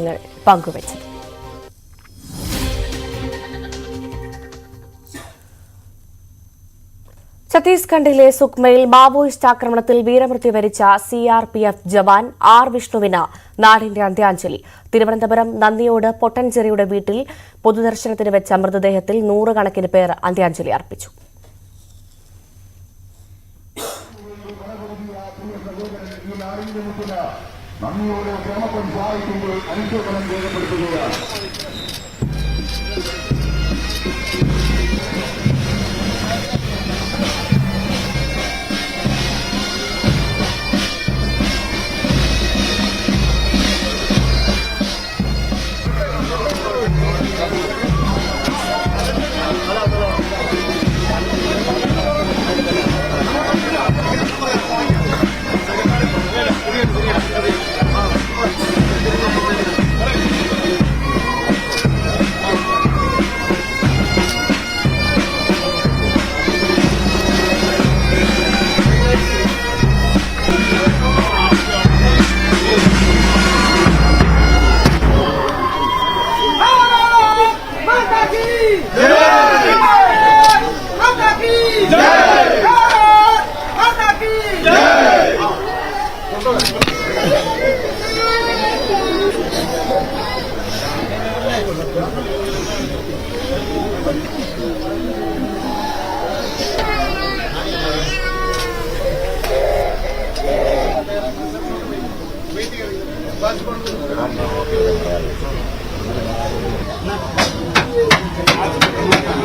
വിവരങ്ങൾ പങ്കുവച്ചത്. ഛത്തീസ്ഗഡിലെ സുക്മയിൽ മാവോയിസ്റ്റ് ആക്രമണത്തിൽ വീരമൃത്യു വരിച്ച CRPF ജവാൻ ആർ വിഷ്ണുവിന് നാടിന്റെ അന്ത്യാഞ്ജലി. തിരുവനന്തപുരം നന്ദിയോട് പൊട്ടൻചെറിയുടെ വീട്ടിൽ പൊതുദർശനത്തിന് വെച്ച മൃതദേഹത്തിൽ നൂറുകണക്കിന് പേർ അന്ത്യാഞ്ജലി അർപ്പിച്ചു.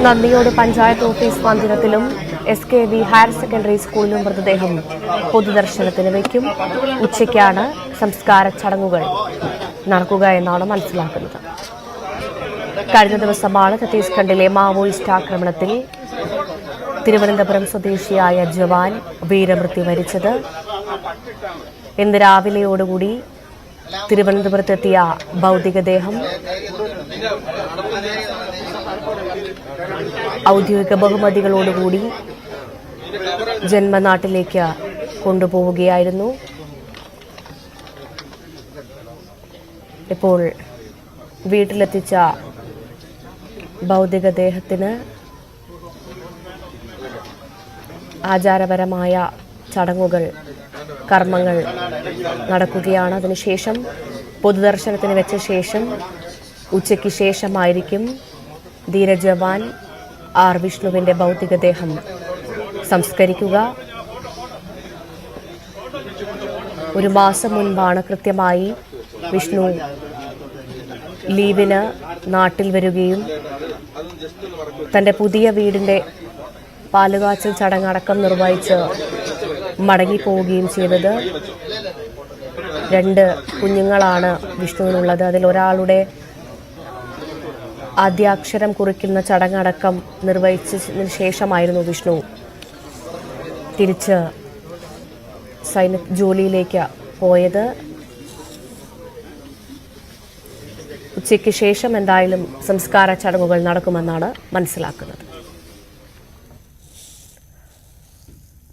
നന്ദിയോട് പഞ്ചായത്ത് ഓഫീസ് മന്ദിരത്തിലും SKV ഹയർ സെക്കൻഡറി സ്കൂളിലും മൃതദേഹം പൊതുദർശനത്തിന് വയ്ക്കും. ഉച്ചയ്ക്കാണ് സംസ്കാര ചടങ്ങുകൾ നടക്കുക എന്നാണ് മനസ്സിലാക്കുന്നത്. കഴിഞ്ഞ ദിവസമാണ് ഛത്തീസ്ഗഡിലെ മാവോയിസ്റ്റ് ആക്രമണത്തിൽ തിരുവനന്തപുരം സ്വദേശിയായ ജവാൻ വീരമൃത്യു വരിച്ചത്. ഇന്ന് രാവിലെയോടുകൂടി തിരുവനന്തപുരത്തെത്തിയ ഭൗതികദേഹം ഔദ്യോഗിക ബഹുമതികളോടുകൂടി ജന്മനാട്ടിലേക്ക് കൊണ്ടുപോവുകയായിരുന്നു. ഇപ്പോൾ വീട്ടിലെത്തിച്ച ഭൗതികദേഹത്തിന് ആചാരപരമായ ചടങ്ങുകൾ, കർമ്മങ്ങൾ നടക്കുകയാണ്. അതിനുശേഷം പൊതുദർശനത്തിന് വെച്ച ശേഷം ഉച്ചയ്ക്ക് ശേഷമായിരിക്കും ധീരജവാൻ ആർ വിഷ്ണുവിന്റെ ഭൗതികദേഹം സംസ്കരിക്കുക. ഒരു മാസം മുൻപാണ് കൃത്യമായി വിഷ്ണു ലീവിന് നാട്ടിൽ വരികയും തന്റെ പുതിയ വീടിന്റെ പാലുകാച്ചൽ ചടങ്ങടക്കം നിർവഹിച്ച് മടങ്ങിപ്പോവുകയും ചെയ്തത്. 2 കുഞ്ഞുങ്ങളാണ് വിഷ്ണുവിനുള്ളത്. അതിലൊരാളുടെ ആദ്യാക്ഷരം കുറിക്കുന്ന ചടങ്ങടക്കം നിർവഹിച്ചതിന് ശേഷമായിരുന്നു വിഷ്ണു തിരിച്ച് ജോലിയിലേക്ക് പോയത്. ഉച്ചയ്ക്ക് ശേഷം എന്തായാലും സംസ്കാര ചടങ്ങുകൾ നടക്കുമെന്നാണ് മനസ്സിലാക്കുന്നത്.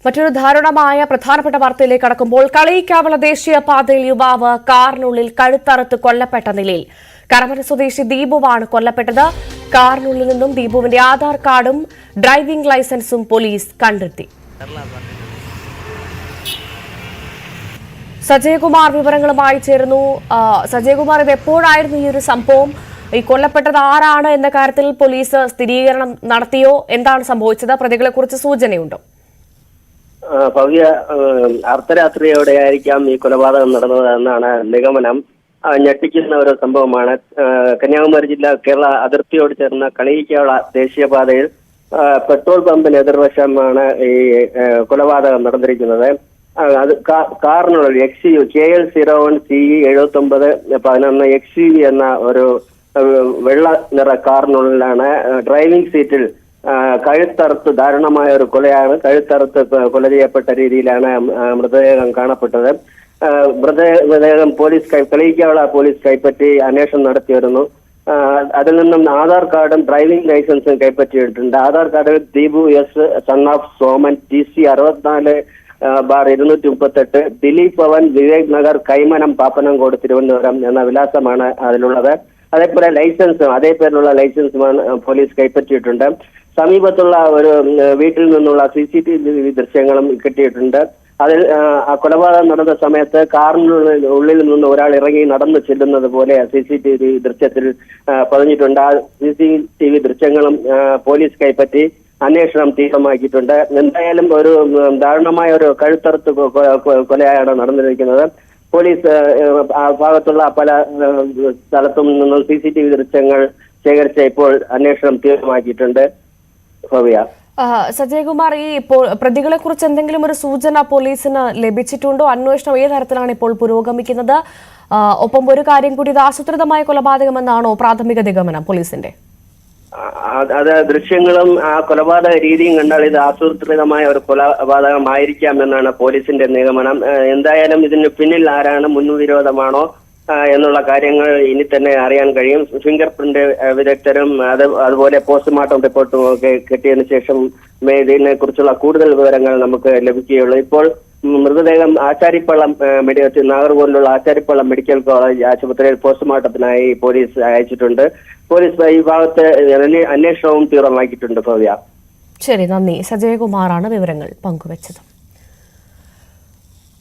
മറ്റൊരു ദാരുണമായ പ്രധാനപ്പെട്ട വാർത്തയിലേക്ക് കടക്കുമ്പോൾ കളിയിക്കാവിള ദേശീയപാതയിൽ യുവാവ് കാറിനുള്ളിൽ കഴുത്തറുത്ത് കൊല്ലപ്പെട്ട നിലയിൽ. കരമന സ്വദേശി ദീപുവാണ് കൊല്ലപ്പെട്ടത്. കാറിനുള്ളിൽ നിന്നും ദീപുവിന്റെ ആധാർ കാർഡും ഡ്രൈവിംഗ് ലൈസൻസും പോലീസ് കണ്ടെത്തി. സജയകുമാർ വിവരങ്ങളുമായി ചേരുന്നു. സജയകുമാർ, ഇത് എപ്പോഴായിരുന്നു ഈ ഒരു സംഭവം? ഈ കൊല്ലപ്പെട്ടത് ആരാണ് എന്ന കാര്യത്തിൽ പോലീസ് സ്ഥിരീകരണം നടത്തിയോ? എന്താണ് സംഭവിച്ചത്? പ്രതികളെ കുറിച്ച് സൂചനയുണ്ടോ? ഭവ്യ, അർദ്ധരാത്രിയോടെ ആയിരിക്കാം ഈ കൊലപാതകം നടന്നത് എന്നാണ് നിഗമനം. ഞെട്ടിക്കുന്ന ഒരു സംഭവമാണ്. കന്യാകുമാരി ജില്ല കേരള അതിർത്തിയോട് ചേർന്ന കളിയിക്കാവിള ദേശീയപാതയിൽ പെട്രോൾ പമ്പിന് എതിർവശമാണ് ഈ കൊലപാതകം നടന്നിരിക്കുന്നത്. അത് കാറിനുള്ളിൽ XUV KL01CE 7911 XUV എന്ന ഒരു വെള്ള നിറ കാറിനുള്ളിലാണ് ഡ്രൈവിംഗ് സീറ്റിൽ കഴുത്തറുത്ത് ദാരുണമായ ഒരു കൊലയാണ്. കഴുത്തറുത്ത് കൊല ചെയ്യപ്പെട്ട രീതിയിലാണ് മൃതദേഹം കാണപ്പെട്ടത്. മൃതദേഹം കളിയിക്കാവിള പോലീസ് കൈപ്പറ്റി അന്വേഷണം നടത്തി വരുന്നു. അതിൽ നിന്നും ആധാർ കാർഡും ഡ്രൈവിംഗ് ലൈസൻസും കൈപ്പറ്റിയിട്ടുണ്ട്. ആധാർ കാർഡിൽ Deepu S, son of Soman, TC 64 bar 238, Dileep Bhavan, Vivek Nagar, Kaimanam, Pappanamcode, Thiruvananthapuram എന്ന വിലാസമാണ് അതിലുള്ളത്. അതേപോലെ ലൈസൻസും അതേ പേരിലുള്ള ലൈസൻസുമാണ് പോലീസ് കൈപ്പറ്റിയിട്ടുണ്ട്. സമീപത്തുള്ള ഒരു വീട്ടിൽ നിന്നുള്ള CCTV ദൃശ്യങ്ങളും കിട്ടിയിട്ടുണ്ട്. അതിൽ ആ കൊലപാതകം നടന്ന സമയത്ത് കാറിനുള്ളിൽ നിന്ന് ഒരാൾ ഇറങ്ങി നടന്നു ചെല്ലുന്നത് പോലെ CCTV ദൃശ്യത്തിൽ പതിഞ്ഞിട്ടുണ്ട്. ആ CCTV ദൃശ്യങ്ങളും പോലീസ് കൈപ്പറ്റി അന്വേഷണം തീവ്രമാക്കിയിട്ടുണ്ട്. എന്തായാലും ഒരു ദാരുണമായ ഒരു കഴുത്തറുത്ത് കൊലയാണ് നടന്നിരിക്കുന്നത്. പോലീസ് ആ ഭാഗത്തുള്ള പല സ്ഥലത്തും നിന്നും CCTV ദൃശ്യങ്ങൾ ശേഖരിച്ച ഇപ്പോൾ അന്വേഷണം തീവ്രമാക്കിയിട്ടുണ്ട്. ഭവ്യ, സജയകുമാർ, ഈ പ്രതികളെ കുറിച്ച് എന്തെങ്കിലും ഒരു സൂചന പോലീസിന് ലഭിച്ചിട്ടുണ്ടോ? അന്വേഷണം ഏത് തരത്തിലാണ് ഇപ്പോൾ പുരോഗമിക്കുന്നത്? ഒപ്പം ഒരു കാര്യം കൂടി, ഇത് ആസൂത്രിതമായ കൊലപാതകമെന്നാണോ പ്രാഥമിക നിഗമനം പോലീസിന്റെ? അത് ദൃശ്യങ്ങളും ആ കൊലപാതക രീതിയും കണ്ടാൽ ഇത് ആസൂത്രിതമായ ഒരു കൊലപാതകമായിരിക്കാം എന്നാണ് പോലീസിന്റെ നിഗമനം. എന്തായാലും ഇതിന് പിന്നിൽ ആരാണ്, മുൻവിരോധമാണോ എന്നുള്ള കാര്യങ്ങൾ ഇനി തന്നെ അറിയാൻ കഴിയും. ഫിംഗർ പ്രിന്റ് വിദഗ്ധരും അതുപോലെ പോസ്റ്റ്മോർട്ടം റിപ്പോർട്ടും ഒക്കെ കിട്ടിയതിനു ശേഷം ഇതിനെ കുറിച്ചുള്ള കൂടുതൽ വിവരങ്ങൾ നമുക്ക് ലഭിക്കുകയുള്ളൂ. ഇപ്പോൾ മൃതദേഹം ആശാരിപ്പള്ളം നാഗർകോവിലുള്ള ആശാരിപ്പള്ളം മെഡിക്കൽ കോളേജ് ആശുപത്രിയിൽ പോസ്റ്റ്മോർട്ടത്തിനായി പോലീസ് അയച്ചിട്ടുണ്ട്. പോലീസ് ഈ ഭാഗത്ത് അന്വേഷണവും തീവ്രമാക്കിയിട്ടുണ്ട്. ഭവ്യ, ശരി, നന്ദി. സജയകുമാറാണ് വിവരങ്ങൾ പങ്കുവച്ചത്.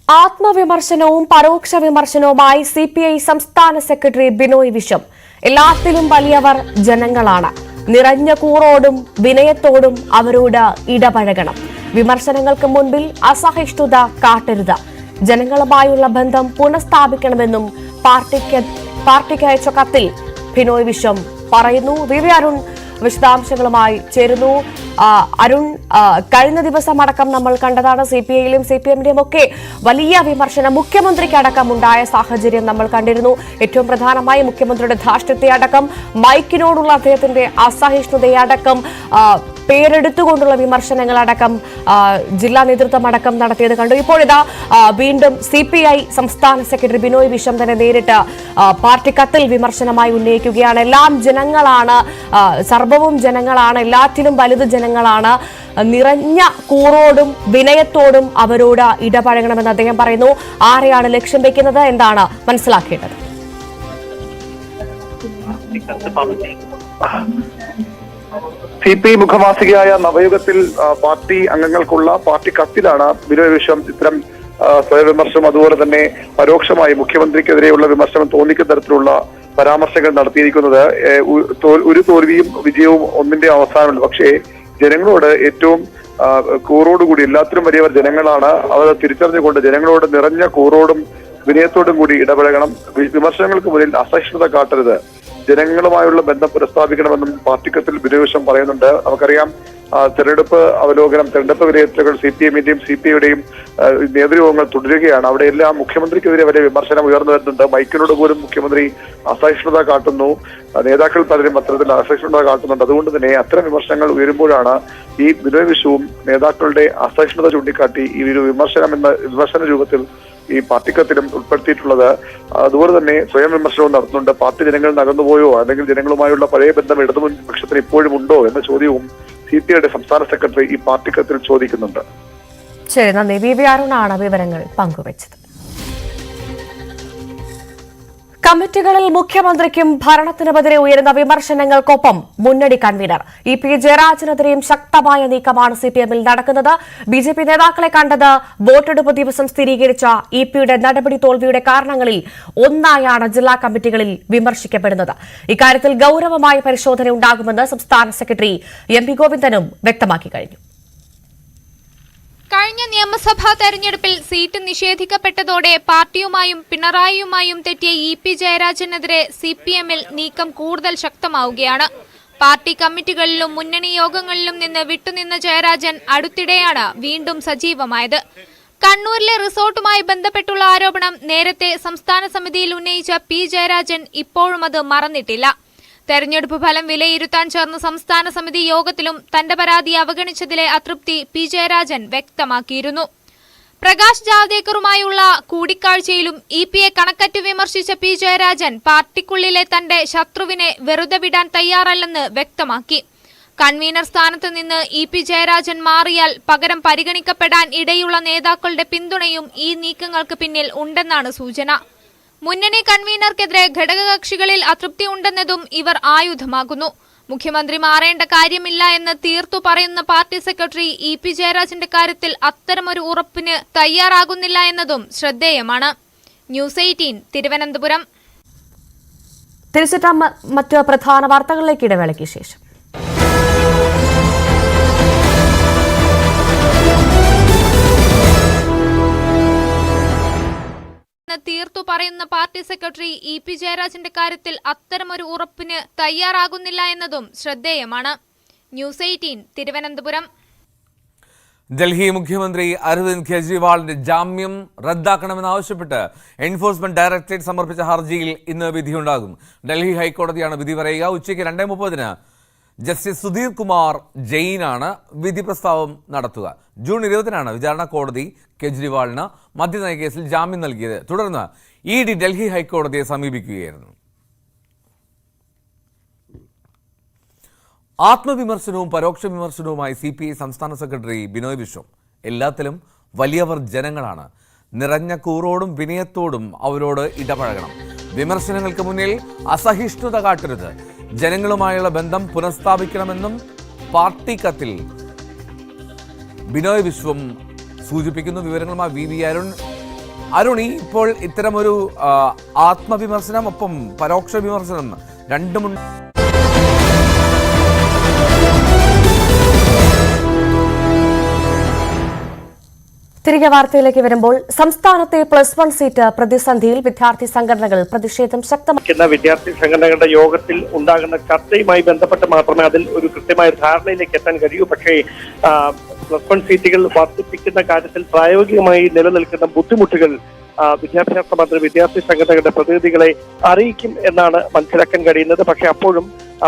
ആത്മവിമർശനവും പരോക്ഷ വിമർശനവുമായി CPI സംസ്ഥാന സെക്രട്ടറി ബിനോയ് വിശ്വം. എല്ലാത്തിലും വലിയവർ ജനങ്ങളാണ്. നിറഞ്ഞ കൂറോടും വിനയത്തോടും അവരോട് ഇടപഴകണം. വിമർശനങ്ങൾക്ക് മുൻപിൽ അസഹിഷ്ണുത കാട്ടരുത്. ജനങ്ങളുമായുള്ള ബന്ധം പുനഃസ്ഥാപിക്കണമെന്നും പാർട്ടിക്ക് അയച്ച കത്തിൽ ബിനോയ് വിശ്വം പറയുന്നു. വി അരുൺ വിശദാംശങ്ങളുമായി ചേരുന്നു. അരുൺ, കഴിഞ്ഞ ദിവസം അടക്കം നമ്മൾ കണ്ടതാണ് CPIയിലും CPMന്റെയും ഒക്കെ വലിയ വിമർശനം മുഖ്യമന്ത്രിക്ക് അടക്കം ഉണ്ടായ സാഹചര്യം നമ്മൾ കണ്ടിരുന്നു. ഏറ്റവും പ്രധാനമായി മുഖ്യമന്ത്രിയുടെ ധാർഷ്ട്യത്തെ അടക്കം, മൈക്കിനോടുള്ള അദ്ദേഹത്തിന്റെ അസഹിഷ്ണുതയെ അടക്കം, പേരെടുത്തുകൊണ്ടുള്ള വിമർശനങ്ങളടക്കം ജില്ലാ നേതൃത്വം അടക്കം നടത്തിയത് കണ്ടു. ഇപ്പോഴിതാ വീണ്ടും CPI സംസ്ഥാന സെക്രട്ടറി ബിനോയ് വിശ്വം തന്നെ നേരിട്ട് പാർട്ടി കത്തിൽ വിമർശനമായി ഉന്നയിക്കുകയാണ്. എല്ലാം ജനങ്ങളാണ്, സർവവും ജനങ്ങളാണ്, എല്ലാറ്റിലും വലുത് ജനങ്ങളാണ്. നിറഞ്ഞ കൂറോടും വിനയത്തോടും അവരോട് ഇടപഴകണമെന്ന് അദ്ദേഹം പറയുന്നു. ആരെയാണ് ലക്ഷ്യം വെക്കുന്നത്, എന്താണ് മനസ്സിലാക്കേണ്ടത്? CPI മുഖമാസികയായ നവയുഗത്തിൽ party അംഗങ്ങൾക്കുള്ള party കത്തിലാണ് Binoy Viswam ഇത്തരം സ്വയവിമർശനം, അതുപോലെ തന്നെ പരോക്ഷമായി മുഖ്യമന്ത്രിക്കെതിരെയുള്ള വിമർശനം തോന്നിക്കുന്ന തരത്തിലുള്ള പരാമർശങ്ങൾ നടത്തിയിരിക്കുന്നത്. ഒരു തോൽവിയും വിജയവും ഒന്നിന്റെ അവസാനമുണ്ട്. പക്ഷേ ജനങ്ങളോട് ഏറ്റവും കൂറോടുകൂടി, എല്ലാത്തിനും വലിയവർ ജനങ്ങളാണ്, അവർ തിരിച്ചറിഞ്ഞുകൊണ്ട് ജനങ്ങളോട് നിറഞ്ഞ കൂറോടും വിനയത്തോടും കൂടി ഇടപഴകണം. വിമർശനങ്ങൾക്ക് മുന്നിൽ അസഹിഷ്ണുത കാട്ടരുത്. ജനങ്ങളുമായുള്ള ബന്ധം പുനഃസ്ഥാപിക്കണമെന്നും പാർട്ടി കത്തിൽ ബിനോയ് വിശ്വം പറയുന്നുണ്ട്. നമുക്കറിയാം, തെരഞ്ഞെടുപ്പ് അവലോകനം, തെരഞ്ഞെടുപ്പ് വിലയിരുത്തലുകൾ CPMന്റെയും CPIയുടെയും നേതൃയോഗങ്ങൾ തുടരുകയാണ്. അവിടെയെല്ലാം മുഖ്യമന്ത്രിക്കെതിരെ വലിയ വിമർശനം ഉയർന്നു വരുന്നുണ്ട്. മൈക്കിനോട് പോലും മുഖ്യമന്ത്രി അസഹിഷ്ണുത കാട്ടുന്നു. നേതാക്കൾ പലരും അത്തരത്തിൽ അസഹിഷ്ണുത കാട്ടുന്നുണ്ട്. അതുകൊണ്ട് തന്നെ അത്തരം വിമർശനങ്ങൾ ഉയരുമ്പോഴാണ് ഈ ബിനോയ് വിശ്വവും നേതാക്കളുടെ അസഹിഷ്ണുത ചൂണ്ടിക്കാട്ടി ഈ ഒരു വിമർശന രൂപത്തിൽ ഈ പാർട്ടി കത്തിലും ഉൾപ്പെടുത്തിയിട്ടുള്ളത്. അതുപോലെ തന്നെ സ്വയം വിമർശനവും നടത്തുന്നുണ്ട്. പാർട്ടി ജനങ്ങളിൽ നകന്നുപോയോ, അല്ലെങ്കിൽ ജനങ്ങളുമായുള്ള പഴയ ബന്ധം ഇടതുപക്ഷത്തിന് ഇപ്പോഴും ഉണ്ടോ എന്ന ചോദ്യവും CPIയുടെ സംസ്ഥാന സെക്രട്ടറി ഈ പാർട്ടി കത്തിൽ ചോദിക്കുന്നുണ്ട്. ശരി, നന്ദി. വി അരുണാണ് വിവരങ്ങൾ പങ്കുവച്ചത്. കമ്മിറ്റികളിൽ മുഖ്യമന്ത്രിക്കും ഭരണത്തിനുമെതിരെ ഉയരുന്ന വിമർശനങ്ങൾക്കൊപ്പം മുന്നണി കൺവീനർ EP ജയരാജനെതിരെയും ശക്തമായ നീക്കമാണ് CPMൽ നടക്കുന്നത്. BJP നേതാക്കളെ കണ്ടത് വോട്ടെടുപ്പ് ദിവസം സ്ഥിരീകരിച്ച EPയുടെ നടപടി തോൽവിയുടെ കാരണങ്ങളിൽ ഒന്നായാണ് ജില്ലാ കമ്മിറ്റികളിൽ വിമർശിക്കപ്പെടുന്നത്. ഇക്കാര്യത്തിൽ ഗൌരവമായ പരിശോധന ഉണ്ടാകുമെന്ന് സംസ്ഥാന സെക്രട്ടറി MP ഗോവിന്ദനും വ്യക്തമാക്കി കഴിഞ്ഞു. കഴിഞ്ഞ നിയമസഭാ തെരഞ്ഞെടുപ്പിൽ സീറ്റ് നിഷേധിക്കപ്പെട്ടതോടെ പാർട്ടിയുമായും പിണറായിയുമായും തെറ്റിയ EP ജയരാജനെതിരെ CPMൽ നീക്കം കൂടുതൽ ശക്തമാവുകയാണ്. പാർട്ടി കമ്മിറ്റികളിലും മുന്നണി യോഗങ്ങളിലും നിന്ന് വിട്ടുനിന്ന ജയരാജൻ അടുത്തിടെയാണ് വീണ്ടും സജീവമായത്. കണ്ണൂരിലെ റിസോർട്ടുമായി ബന്ധപ്പെട്ടുള്ള ആരോപണം നേരത്തെ സംസ്ഥാന സമിതിയിൽ ഉന്നയിച്ച P ജയരാജൻ ഇപ്പോഴും അത് മറന്നിട്ടില്ല. തെരഞ്ഞെടുപ്പ് ഫലം വിലയിരുത്താൻ ചേർന്ന സംസ്ഥാന സമിതി യോഗത്തിലും തന്റെ പരാതി അവഗണിച്ചതിലെ അതൃപ്തി P ജയരാജൻ വ്യക്തമാക്കിയിരുന്നു. പ്രകാശ് ജാവ്ദേക്കറുമായുള്ള കൂടിക്കാഴ്ചയിലും EPയെ കണക്കറ്റ് വിമർശിച്ച P ജയരാജൻ പാർട്ടിക്കുള്ളിലെ തന്റെ ശത്രുവിനെ വെറുതെ വിടാൻ തയ്യാറല്ലെന്ന് വ്യക്തമാക്കി. കൺവീനർ സ്ഥാനത്ത് നിന്ന് EP ജയരാജൻ മാറിയാൽ പകരം പരിഗണിക്കപ്പെടാൻ ഇടയുള്ള നേതാക്കളുടെ പിന്തുണയും ഈ നീക്കങ്ങൾക്ക് പിന്നിൽ ഉണ്ടെന്നാണ് സൂചന. മുന്നണി കൺവീനർക്കെതിരെ ഘടകകക്ഷികളിൽ അതൃപ്തി ഉണ്ടെന്നതും ഇവർ ആയുധമാകുന്നു. മുഖ്യമന്ത്രി മാറേണ്ട കാര്യമില്ല എന്ന് തീർത്തു പറയുന്ന പാർട്ടി സെക്രട്ടറി EP ജയരാജന്റെ കാര്യത്തിൽ അത്തരമൊരു ഉറപ്പിന് തയ്യാറാകുന്നില്ല എന്നതും ശ്രദ്ധേയമാണ്. ന്യൂസ് 18 തിരുവനന്തപുരം. തിരിച്ചെത്താം മറ്റ് പ്രധാന വാർത്തകളിലേക്ക് ഇടവേളയ്ക്ക് ശേഷം. തീർത്തു പറയുന്ന പാർട്ടി സെക്രട്ടറി EP ജയരാജന്റെ കാര്യത്തിൽ അത്തരമൊരു ഉറപ്പിന് തയ്യാറാകുന്നില്ല എന്നതും ശ്രദ്ധേയമാണ്. ന്യൂസ് 18 തിരുവനന്തപുരം. ഡൽഹി മുഖ്യമന്ത്രി അരവിന്ദ് കെജ്രിവാളിന്റെ ജാമ്യം റദ്ദാക്കണമെന്നാവശ്യപ്പെട്ട് എൻഫോഴ്സ്മെന്റ് ഡയറക്ടറേറ്റ് സമർപ്പിച്ച ഹർജിയിൽ ഇന്ന് വിധിയുണ്ടാകും. ഡൽഹി ഹൈക്കോടതിയാണ് വിധി പറയുക. ഉച്ചയ്ക്ക് 2:30 ജസ്റ്റിസ് സുധീർ കുമാർ ജെയിനാണ് വിധി പ്രസ്താവം നടത്തുക. ജൂൺ 20 വിചാരണ കോടതി കെജ്രിവാളിന് മദ്യനയ കേസിൽ ജാമ്യം നൽകിയത്. തുടർന്ന് ED ഡൽഹി ഹൈക്കോടതിയെ സമീപിക്കുകയായിരുന്നു. ആത്മവിമർശനവും പരോക്ഷ വിമർശനവുമായി CPI സംസ്ഥാന സെക്രട്ടറി ബിനോയ് വിശ്വം. എല്ലാത്തിലും വലിയവർ ജനങ്ങളാണ്. നിറഞ്ഞ കൂറോടും വിനയത്തോടും അവരോട് ഇടപഴകണം. വിമർശനങ്ങൾക്ക് മുന്നിൽ അസഹിഷ്ണുത കാട്ടരുത്. ജനങ്ങളുമായുള്ള ബന്ധം പുനഃസ്ഥാപിക്കണമെന്നും പാർട്ടി കത്തിൽ ബിനോയ് വിശ്വം സൂചിപ്പിക്കുന്നു. വിവരങ്ങളുമായി VV അരുൺ, ഇപ്പോൾ ഇത്തരമൊരു ആത്മവിമർശനം ഒപ്പം പരോക്ഷ വിമർശനം രണ്ടുമുണ്ട്. തിരികെ വാർത്തയിലേക്ക് വരുമ്പോൾ സംസ്ഥാനത്തെ +1 സീറ്റ് പ്രതിസന്ധിയിൽ വിദ്യാർത്ഥി സംഘടനകൾ പ്രതിഷേധം ശക്തമാക്കുന്ന വിദ്യാർത്ഥി സംഘടനകളുടെ യോഗത്തിൽ ഉണ്ടാകുന്ന ചർച്ചയുമായി ബന്ധപ്പെട്ട് മാത്രമേ അതിൽ ഒരു കൃത്യമായ ധാരണയിലേക്ക് എത്താൻ കഴിയൂ. പക്ഷേ +1 സീറ്റുകൾ വർദ്ധിപ്പിക്കുന്ന കാര്യത്തിൽ പ്രായോഗികമായി നിലനിൽക്കുന്ന ബുദ്ധിമുട്ടുകൾ വിദ്യാഭ്യാസ മന്ത്രി വിദ്യാർത്ഥി സംഘടനകളുടെ പ്രതിനിധികളെ അറിയിക്കും എന്നാണ് മനസ്സിലാക്കാൻ കഴിയുന്നത്. പക്ഷെ അപ്പോഴും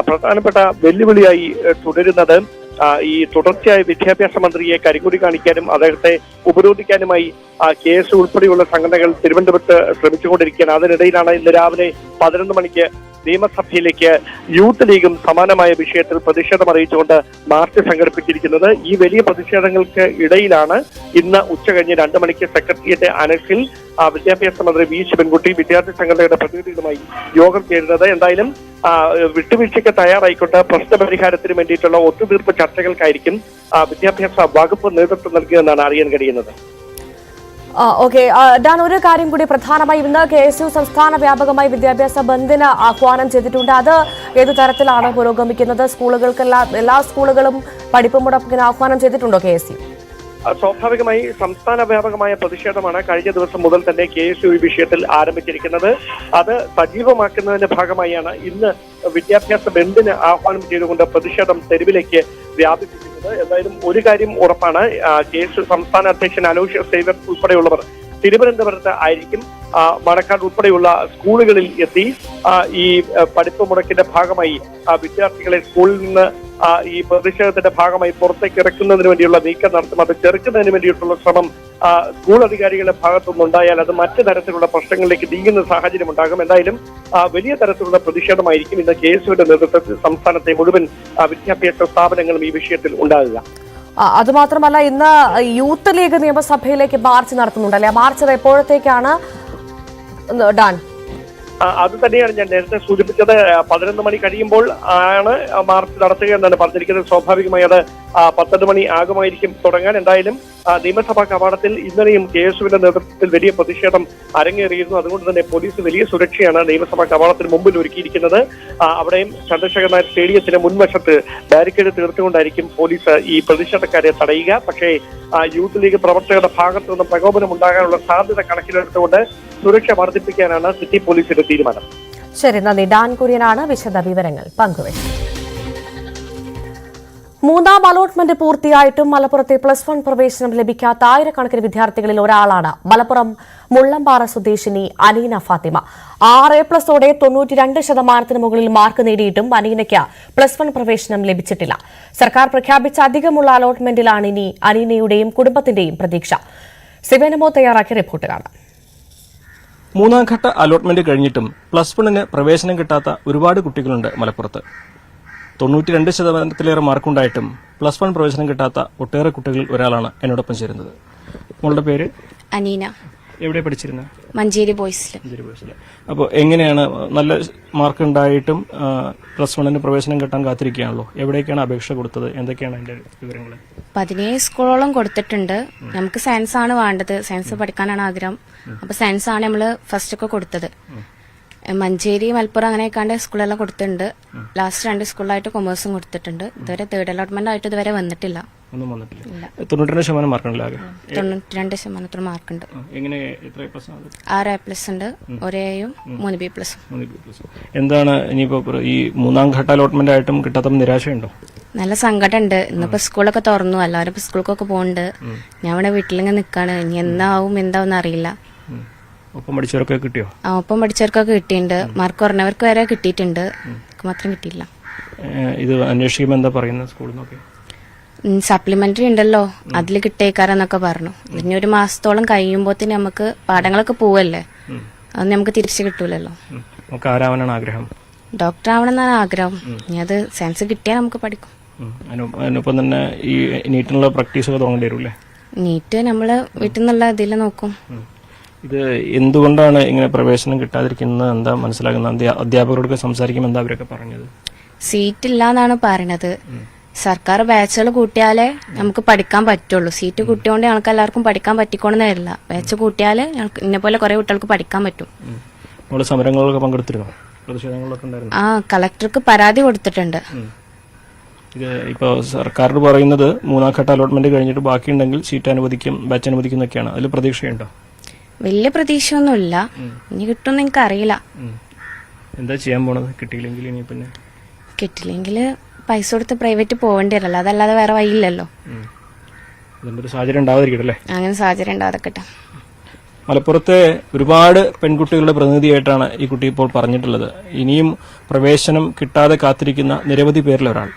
പ്രധാനപ്പെട്ട വെല്ലുവിളിയായി തുടരുന്നത് ഈ തുടർച്ചയായ വിദ്യാഭ്യാസ മന്ത്രിയെ കരിങ്കൊടി കാണിക്കാനും അദ്ദേഹത്തെ ഉപരോധിക്കാനുമായി KS ഉൾപ്പെടെയുള്ള സംഘടനകൾ തിരുവനന്തപുരത്ത് ശ്രമിച്ചുകൊണ്ടിരിക്കുകയാണ്. അതിനിടയിലാണ് ഇന്ന് രാവിലെ 11 മണിക്ക് നിയമസഭയിലേക്ക് യൂത്ത് ലീഗും സമാനമായ വിഷയത്തിൽ പ്രതിഷേധം അറിയിച്ചുകൊണ്ട് മാർച്ച് സംഘടിപ്പിച്ചിരിക്കുന്നത്. ഈ വലിയ പ്രതിഷേധങ്ങൾക്ക് ഇടയിലാണ് ഇന്ന് ഉച്ചകഴിഞ്ഞ് 2 മണിക്ക് സെക്രട്ടേറിയറ്റ് അനക്സിൽ വിദ്യാഭ്യാസ മന്ത്രി V ശിവൻകുട്ടി വിദ്യാർത്ഥി സംഘടനയുടെ പ്രതിനിധികളുമായി യോഗം ചേരുന്നത്. എന്തായാലും വിട്ടുവീഴ്ചയ്ക്ക് തയ്യാറായിക്കൊണ്ട് പ്രശ്നപരിഹാരത്തിന് വേണ്ടിയിട്ടുള്ള ഒത്തുതീർപ്പ് ചർച്ചകൾക്കായിരിക്കും വിദ്യാഭ്യാസ വകുപ്പ് നേതൃത്വം നൽകിയെന്നാണ് അറിയാൻ കഴിയുന്നത്. ഓക്കെ ഡാൻ, ഒരു കാര്യം കൂടി പ്രധാനമായും ഇന്ന് KSU സംസ്ഥാന വ്യാപകമായി വിദ്യാഭ്യാസ ബന്ദിന് ആഹ്വാനം ചെയ്തിട്ടുണ്ട്. അത് ഏതു തരത്തിലാണ് പുരോഗമിക്കുന്നത്? എല്ലാ സ്കൂളുകളും പഠിപ്പ് മുടക്കിന് ആഹ്വാനം ചെയ്തിട്ടുണ്ടോ KSU? സ്വാഭാവികമായി സംസ്ഥാന വ്യാപകമായ പ്രതിഷേധമാണ് കഴിഞ്ഞ ദിവസം മുതൽ തന്നെ KSU ഈ വിഷയത്തിൽ ആരംഭിച്ചിരിക്കുന്നത്. അത് സജീവമാക്കുന്നതിന്റെ ഭാഗമായാണ് ഇന്ന് വിദ്യാഭ്യാസ ബന്ദിന് ആഹ്വാനം ചെയ്തുകൊണ്ട് പ്രതിഷേധം തെരുവിലേക്ക് വ്യാപിപ്പിക്കുന്നത്. എന്തായാലും ഒരു കാര്യം ഉറപ്പാണ്, KSU സംസ്ഥാന അധ്യക്ഷൻ അലോഷ്യസ് സേവ്യർ ഉൾപ്പെടെയുള്ളവർ തിരുവനന്തപുരത്ത് ആയിരിക്കും. മണക്കാട് ഉൾപ്പെടെയുള്ള സ്കൂളുകളിൽ എത്തി ഈ പഠിപ്പ് മുടക്കിന്റെ ഭാഗമായി വിദ്യാർത്ഥികളെ സ്കൂളിൽ നിന്ന് ഈ പ്രതിഷേധത്തിന്റെ ഭാഗമായി പുറത്തേക്ക് ഇറക്കുന്നതിന് വേണ്ടിയുള്ള നീക്കം നടത്തും. അത് ചെറുക്കുന്നതിന് വേണ്ടിയിട്ടുള്ള ശ്രമം സ്കൂൾ അധികാരികളുടെ ഭാഗത്തുനിന്നുണ്ടായാൽ അത് മറ്റു തരത്തിലുള്ള പ്രശ്നങ്ങളിലേക്ക് നീങ്ങുന്ന സാഹചര്യം ഉണ്ടാകും. എന്തായാലും വലിയ തരത്തിലുള്ള പ്രതിഷേധമായിരിക്കും ഇന്ന് KSUവിന്റെ നേതൃത്വത്തിൽ സംസ്ഥാനത്തെ മുഴുവൻ വിദ്യാഭ്യാസ സ്ഥാപനങ്ങളും ഈ വിഷയത്തിൽ ഉണ്ടാകുക. അതുമാത്രമല്ല, ഇന്ന് യൂത്ത് ലീഗ് നിയമസഭയിലേക്ക് മാർച്ച് നടത്തുന്നുണ്ടല്ലേ? ആ മാർച്ച് എപ്പോഴത്തേക്കാണ് ഡാൻ? അത് തന്നെയാണ് ഞാൻ നേരത്തെ സൂചിപ്പിച്ചത്. 11 മണി കഴിയുമ്പോൾ ആണ് മാർച്ച് നടത്തുക എന്നാണ് പറഞ്ഞിരിക്കുന്നത്. സ്വാഭാവികമായി അത് 12 മണി ആകുമായിരിക്കും തുടങ്ങാൻ. എന്തായാലും നിയമസഭാ കവാടത്തിൽ ഇന്നലെയും KSUവിന്റെ നേതൃത്വത്തിൽ വലിയ പ്രതിഷേധം അരങ്ങേറിയിരുന്നു. അതുകൊണ്ട് തന്നെ പോലീസ് വലിയ സുരക്ഷയാണ് നിയമസഭാ കവാടത്തിന് മുമ്പിൽ ഒരുക്കിയിരിക്കുന്നത്. അവിടെയും ചന്ദ്രശേഖർ നായർ സ്റ്റേഡിയത്തിന് മുൻവശത്ത് ബാരിക്കേഡ് തീർത്തുകൊണ്ടായിരിക്കും പോലീസ് ഈ പ്രതിഷേധക്കാരെ തടയുക. പക്ഷേ യൂത്ത് ലീഗ് പ്രവർത്തകരുടെ ഭാഗത്തു നിന്ന് പ്രകോപനം ഉണ്ടാകാനുള്ള സാധ്യത കണക്കിലെടുത്തുകൊണ്ട് സുരക്ഷ വർദ്ധിപ്പിക്കാനാണ് സിറ്റി പോലീസിന്റെ തീരുമാനം. ശരി, നന്ദി. ഡാൻ കുര്യനാണ് വിശദ വിവരങ്ങൾ പങ്കുവച്ചത്. 3ാം അലോട്ട്മെന്റ് പൂർത്തിയായിട്ടും മലപ്പുറത്തെ +1 പ്രവേശനം ലഭിക്കാത്ത ആയിരക്കണക്കിന് വിദ്യാർത്ഥികളിൽ ഒരാളാണ് മലപ്പുറം മുള്ളമ്പാറ സ്വദേശിനി അനീന ഫാത്തിമ. 6A+ഓടെ 92% മുകളിൽ മാർക്ക് നേടിയിട്ടും അനീനയ്ക്ക് +1 പ്രവേശനം ലഭിച്ചിട്ടില്ല. സർക്കാർ പ്രഖ്യാപിച്ച അധികമുള്ള അലോട്ട്മെന്റിലാണ് ഇനി അനീനയുടെയും കുടുംബത്തിന്റെയും പ്രതീക്ഷ. സിവനമോ തയ്യാറാക്കിയ റിപ്പോർട്ട് കാണാം. 3ാം ഘട്ട അലോട്ട്മെന്റ് കഴിഞ്ഞിട്ടും +1ന് പ്രവേശനം കിട്ടാത്ത ഒരുപാട് കുട്ടികളുണ്ട് മലപ്പുറത്ത്. 92% മാർക്കുണ്ടായിട്ടും +1 പ്രവേശനം കിട്ടാത്ത ഒട്ടേറെ കുട്ടികളിൽ ഒരാളാണ് എന്നോടൊപ്പം ചേരുന്നത്. മോളുടെ പേര് അനീന. എവിടെ പഠിച്ചിരുന്നത്? മഞ്ചേരി ബോയ്സിൽ. അപ്പോൾ എങ്ങനെയാണ് നല്ല മാർക്ക് ഉണ്ടായിട്ടും +1 പ്രവേശനം കിട്ടാൻ കാത്തിരിക്കുകയാണല്ലോ, എവിടേക്കാണ് അപേക്ഷ കൊടുത്തത്, എന്തൊക്കെയാണ് അതിന്റെ വിവരങ്ങൾ? 17 സ്കൂളോളം കൊടുത്തിട്ടുണ്ട്. നമുക്ക് സയൻസ് ആണ് വേണ്ടത്, സയൻസ് പഠിക്കാനാണ് ആഗ്രഹം. അപ്പൊ സയൻസ് ആണ് നമ്മള് ഫസ്റ്റ് ഒക്കെ കൊടുത്തത്. മഞ്ചേരി, മലപ്പുറം അങ്ങനെയൊക്കെ സ്കൂളെല്ലാം കൊടുത്തിട്ടുണ്ട്. ലാസ്റ്റ് 2 സ്കൂളിലായിട്ട് കൊമേഴ്സും കൊടുത്തിട്ടുണ്ട്. ഇതുവരെ തേർഡ് അലോട്ട്മെന്റ് ആയിട്ട് ഇതുവരെ വന്നിട്ടില്ല. ഒന്നും വന്നിട്ടില്ല. 92% മാർക്കുണ്ടല്ലോ. 92% മാർക്കുണ്ട്. 6 A+ ഉണ്ട്, 1 Aയും 3 B+. എന്താണ് ഇനിയിപ്പോ ഈ 3ാം ഘട്ട അലോട്ട്മെന്റ് ആയിട്ടും കിട്ടാത്ത നിരാശയുണ്ടോ? നല്ല സങ്കടമുണ്ട്. ഇന്നിപ്പോ സ്കൂളൊക്കെ തുറന്നു, എല്ലാവരും ഇപ്പൊ സ്കൂൾക്കൊക്കെ പോകുന്നുണ്ട്. ഞാൻ ഇവിടെ വീട്ടിലിങ്ങനെ നിക്കാണ്. ഇനി എന്താവും അറിയില്ല. ഒപ്പം പഠിച്ചവർക്കൊക്കെ കിട്ടിയോ? ഒപ്പം പഠിച്ചവർക്കൊക്കെ കിട്ടിയിട്ടുണ്ട്. മാർക്ക് കുറഞ്ഞവർക്ക് വരെ കിട്ടിയിട്ടുണ്ട്, മാത്രം കിട്ടിയില്ല. ഇത് അന്വേഷിക്കുമ്പോൾ എന്താ പറയുന്നത് സ്കൂളിൽ നിന്നൊക്കെ? സപ്ലിമെന്ററി ഉണ്ടല്ലോ, അതിൽ കിട്ടേക്കാരെന്നൊക്കെ പറഞ്ഞു. ഇനി 1 മാസത്തോളം കഴിയുമ്പോത്തിന് നമുക്ക് പാഠങ്ങളൊക്കെ പോവല്ലേ, അത് നമുക്ക് തിരിച്ചു കിട്ടൂലല്ലോ. നമുക്ക് ആരാവാനാണ് ആഗ്രഹം? ഡോക്ടർ ആവണമെന്നാണ് ആഗ്രഹം. ഇനി അത് സയൻസ് കിട്ടിയാൽ നമുക്ക് പഠിക്കും. അതിനൊപ്പം തന്നെ ഈ നീറ്റിനുള്ള പ്രാക്ടീസ് ഒക്കെ തുടങ്ങേണ്ടി വരും. നീറ്റ് നമ്മള് വീട്ടിൽ നിന്നുള്ള ഇതിൽ നോക്കും. ഇത് എന്തുകൊണ്ടാണ് ഇങ്ങനെ പ്രവേശനം കിട്ടാതിരിക്കുന്നത് എന്താ മനസ്സിലാകുന്നത്? അധ്യാപകരോടൊക്കെ സംസാരിക്കുമ്പോൾ എന്താ അവരൊക്കെ പറഞ്ഞത്? സീറ്റ് ഇല്ല എന്നാണ് പറയണത്. സർക്കാർ ബാച്ചുകൾ കൂട്ടിയാലേ നമുക്ക് പഠിക്കാൻ പറ്റുള്ളൂ. സീറ്റ് കൂട്ടിയോണ്ട് ഞങ്ങൾക്ക് എല്ലാവർക്കും പഠിക്കാൻ പറ്റിക്കോണെന്ന് വരില്ല. ബാച്ച് കൂട്ടിയാല് ഇന്നെ പോലെ കുറെ കുട്ടികൾക്ക് പഠിക്കാൻ പറ്റും. സമരങ്ങളിലൊക്കെ പങ്കെടുത്തിരുന്നോ? പ്രതിഷേധങ്ങളിലൊക്കെ ഉണ്ടായിരുന്നു? കളക്ടർക്ക് പരാതി കൊടുത്തിട്ടുണ്ട്. ഇത് ഇപ്പൊ സർക്കാർ പറയുന്നത് 3ാം ഘട്ട അലോട്ട്മെന്റ് കഴിഞ്ഞിട്ട് ബാക്കിയുണ്ടെങ്കിൽ സീറ്റ് അനുവദിക്കും, ബാച്ച് അനുവദിക്കും എന്നൊക്കെയാണ്. അതിൽ പ്രതീക്ഷയുണ്ടോ? വലിയ പ്രതീക്ഷയൊന്നുമില്ല. ഇനി കിട്ടുമെന്ന് എനിക്ക് അറിയില്ല. എന്താ ചെയ്യാൻ പോണത് കിട്ടിയില്ലെങ്കിൽ? ഇനി പിന്നെ കിട്ടില്ലെങ്കിൽ പൈസ കൊടുത്ത് പ്രൈവറ്റ് പോവേണ്ടി വരല്ലോ, അതല്ലാതെ വേറെ വഴിയില്ലല്ലോ. സാഹചര്യം ഉണ്ടാവാതിരിക്കട്ടെ. അങ്ങനെ സാഹചര്യം ഉണ്ടാവാതിരിക്കട്ടെ. മലപ്പുറത്തെ ഒരുപാട് പെൺകുട്ടികളുടെ പ്രതിനിധിയായിട്ടാണ് ഈ കുട്ടി ഇപ്പോൾ പറഞ്ഞിട്ടുള്ളത്. ഇനിയും പ്രവേശനം കിട്ടാതെ കാത്തിരിക്കുന്ന നിരവധി പേരിൽ ഒരാൾ,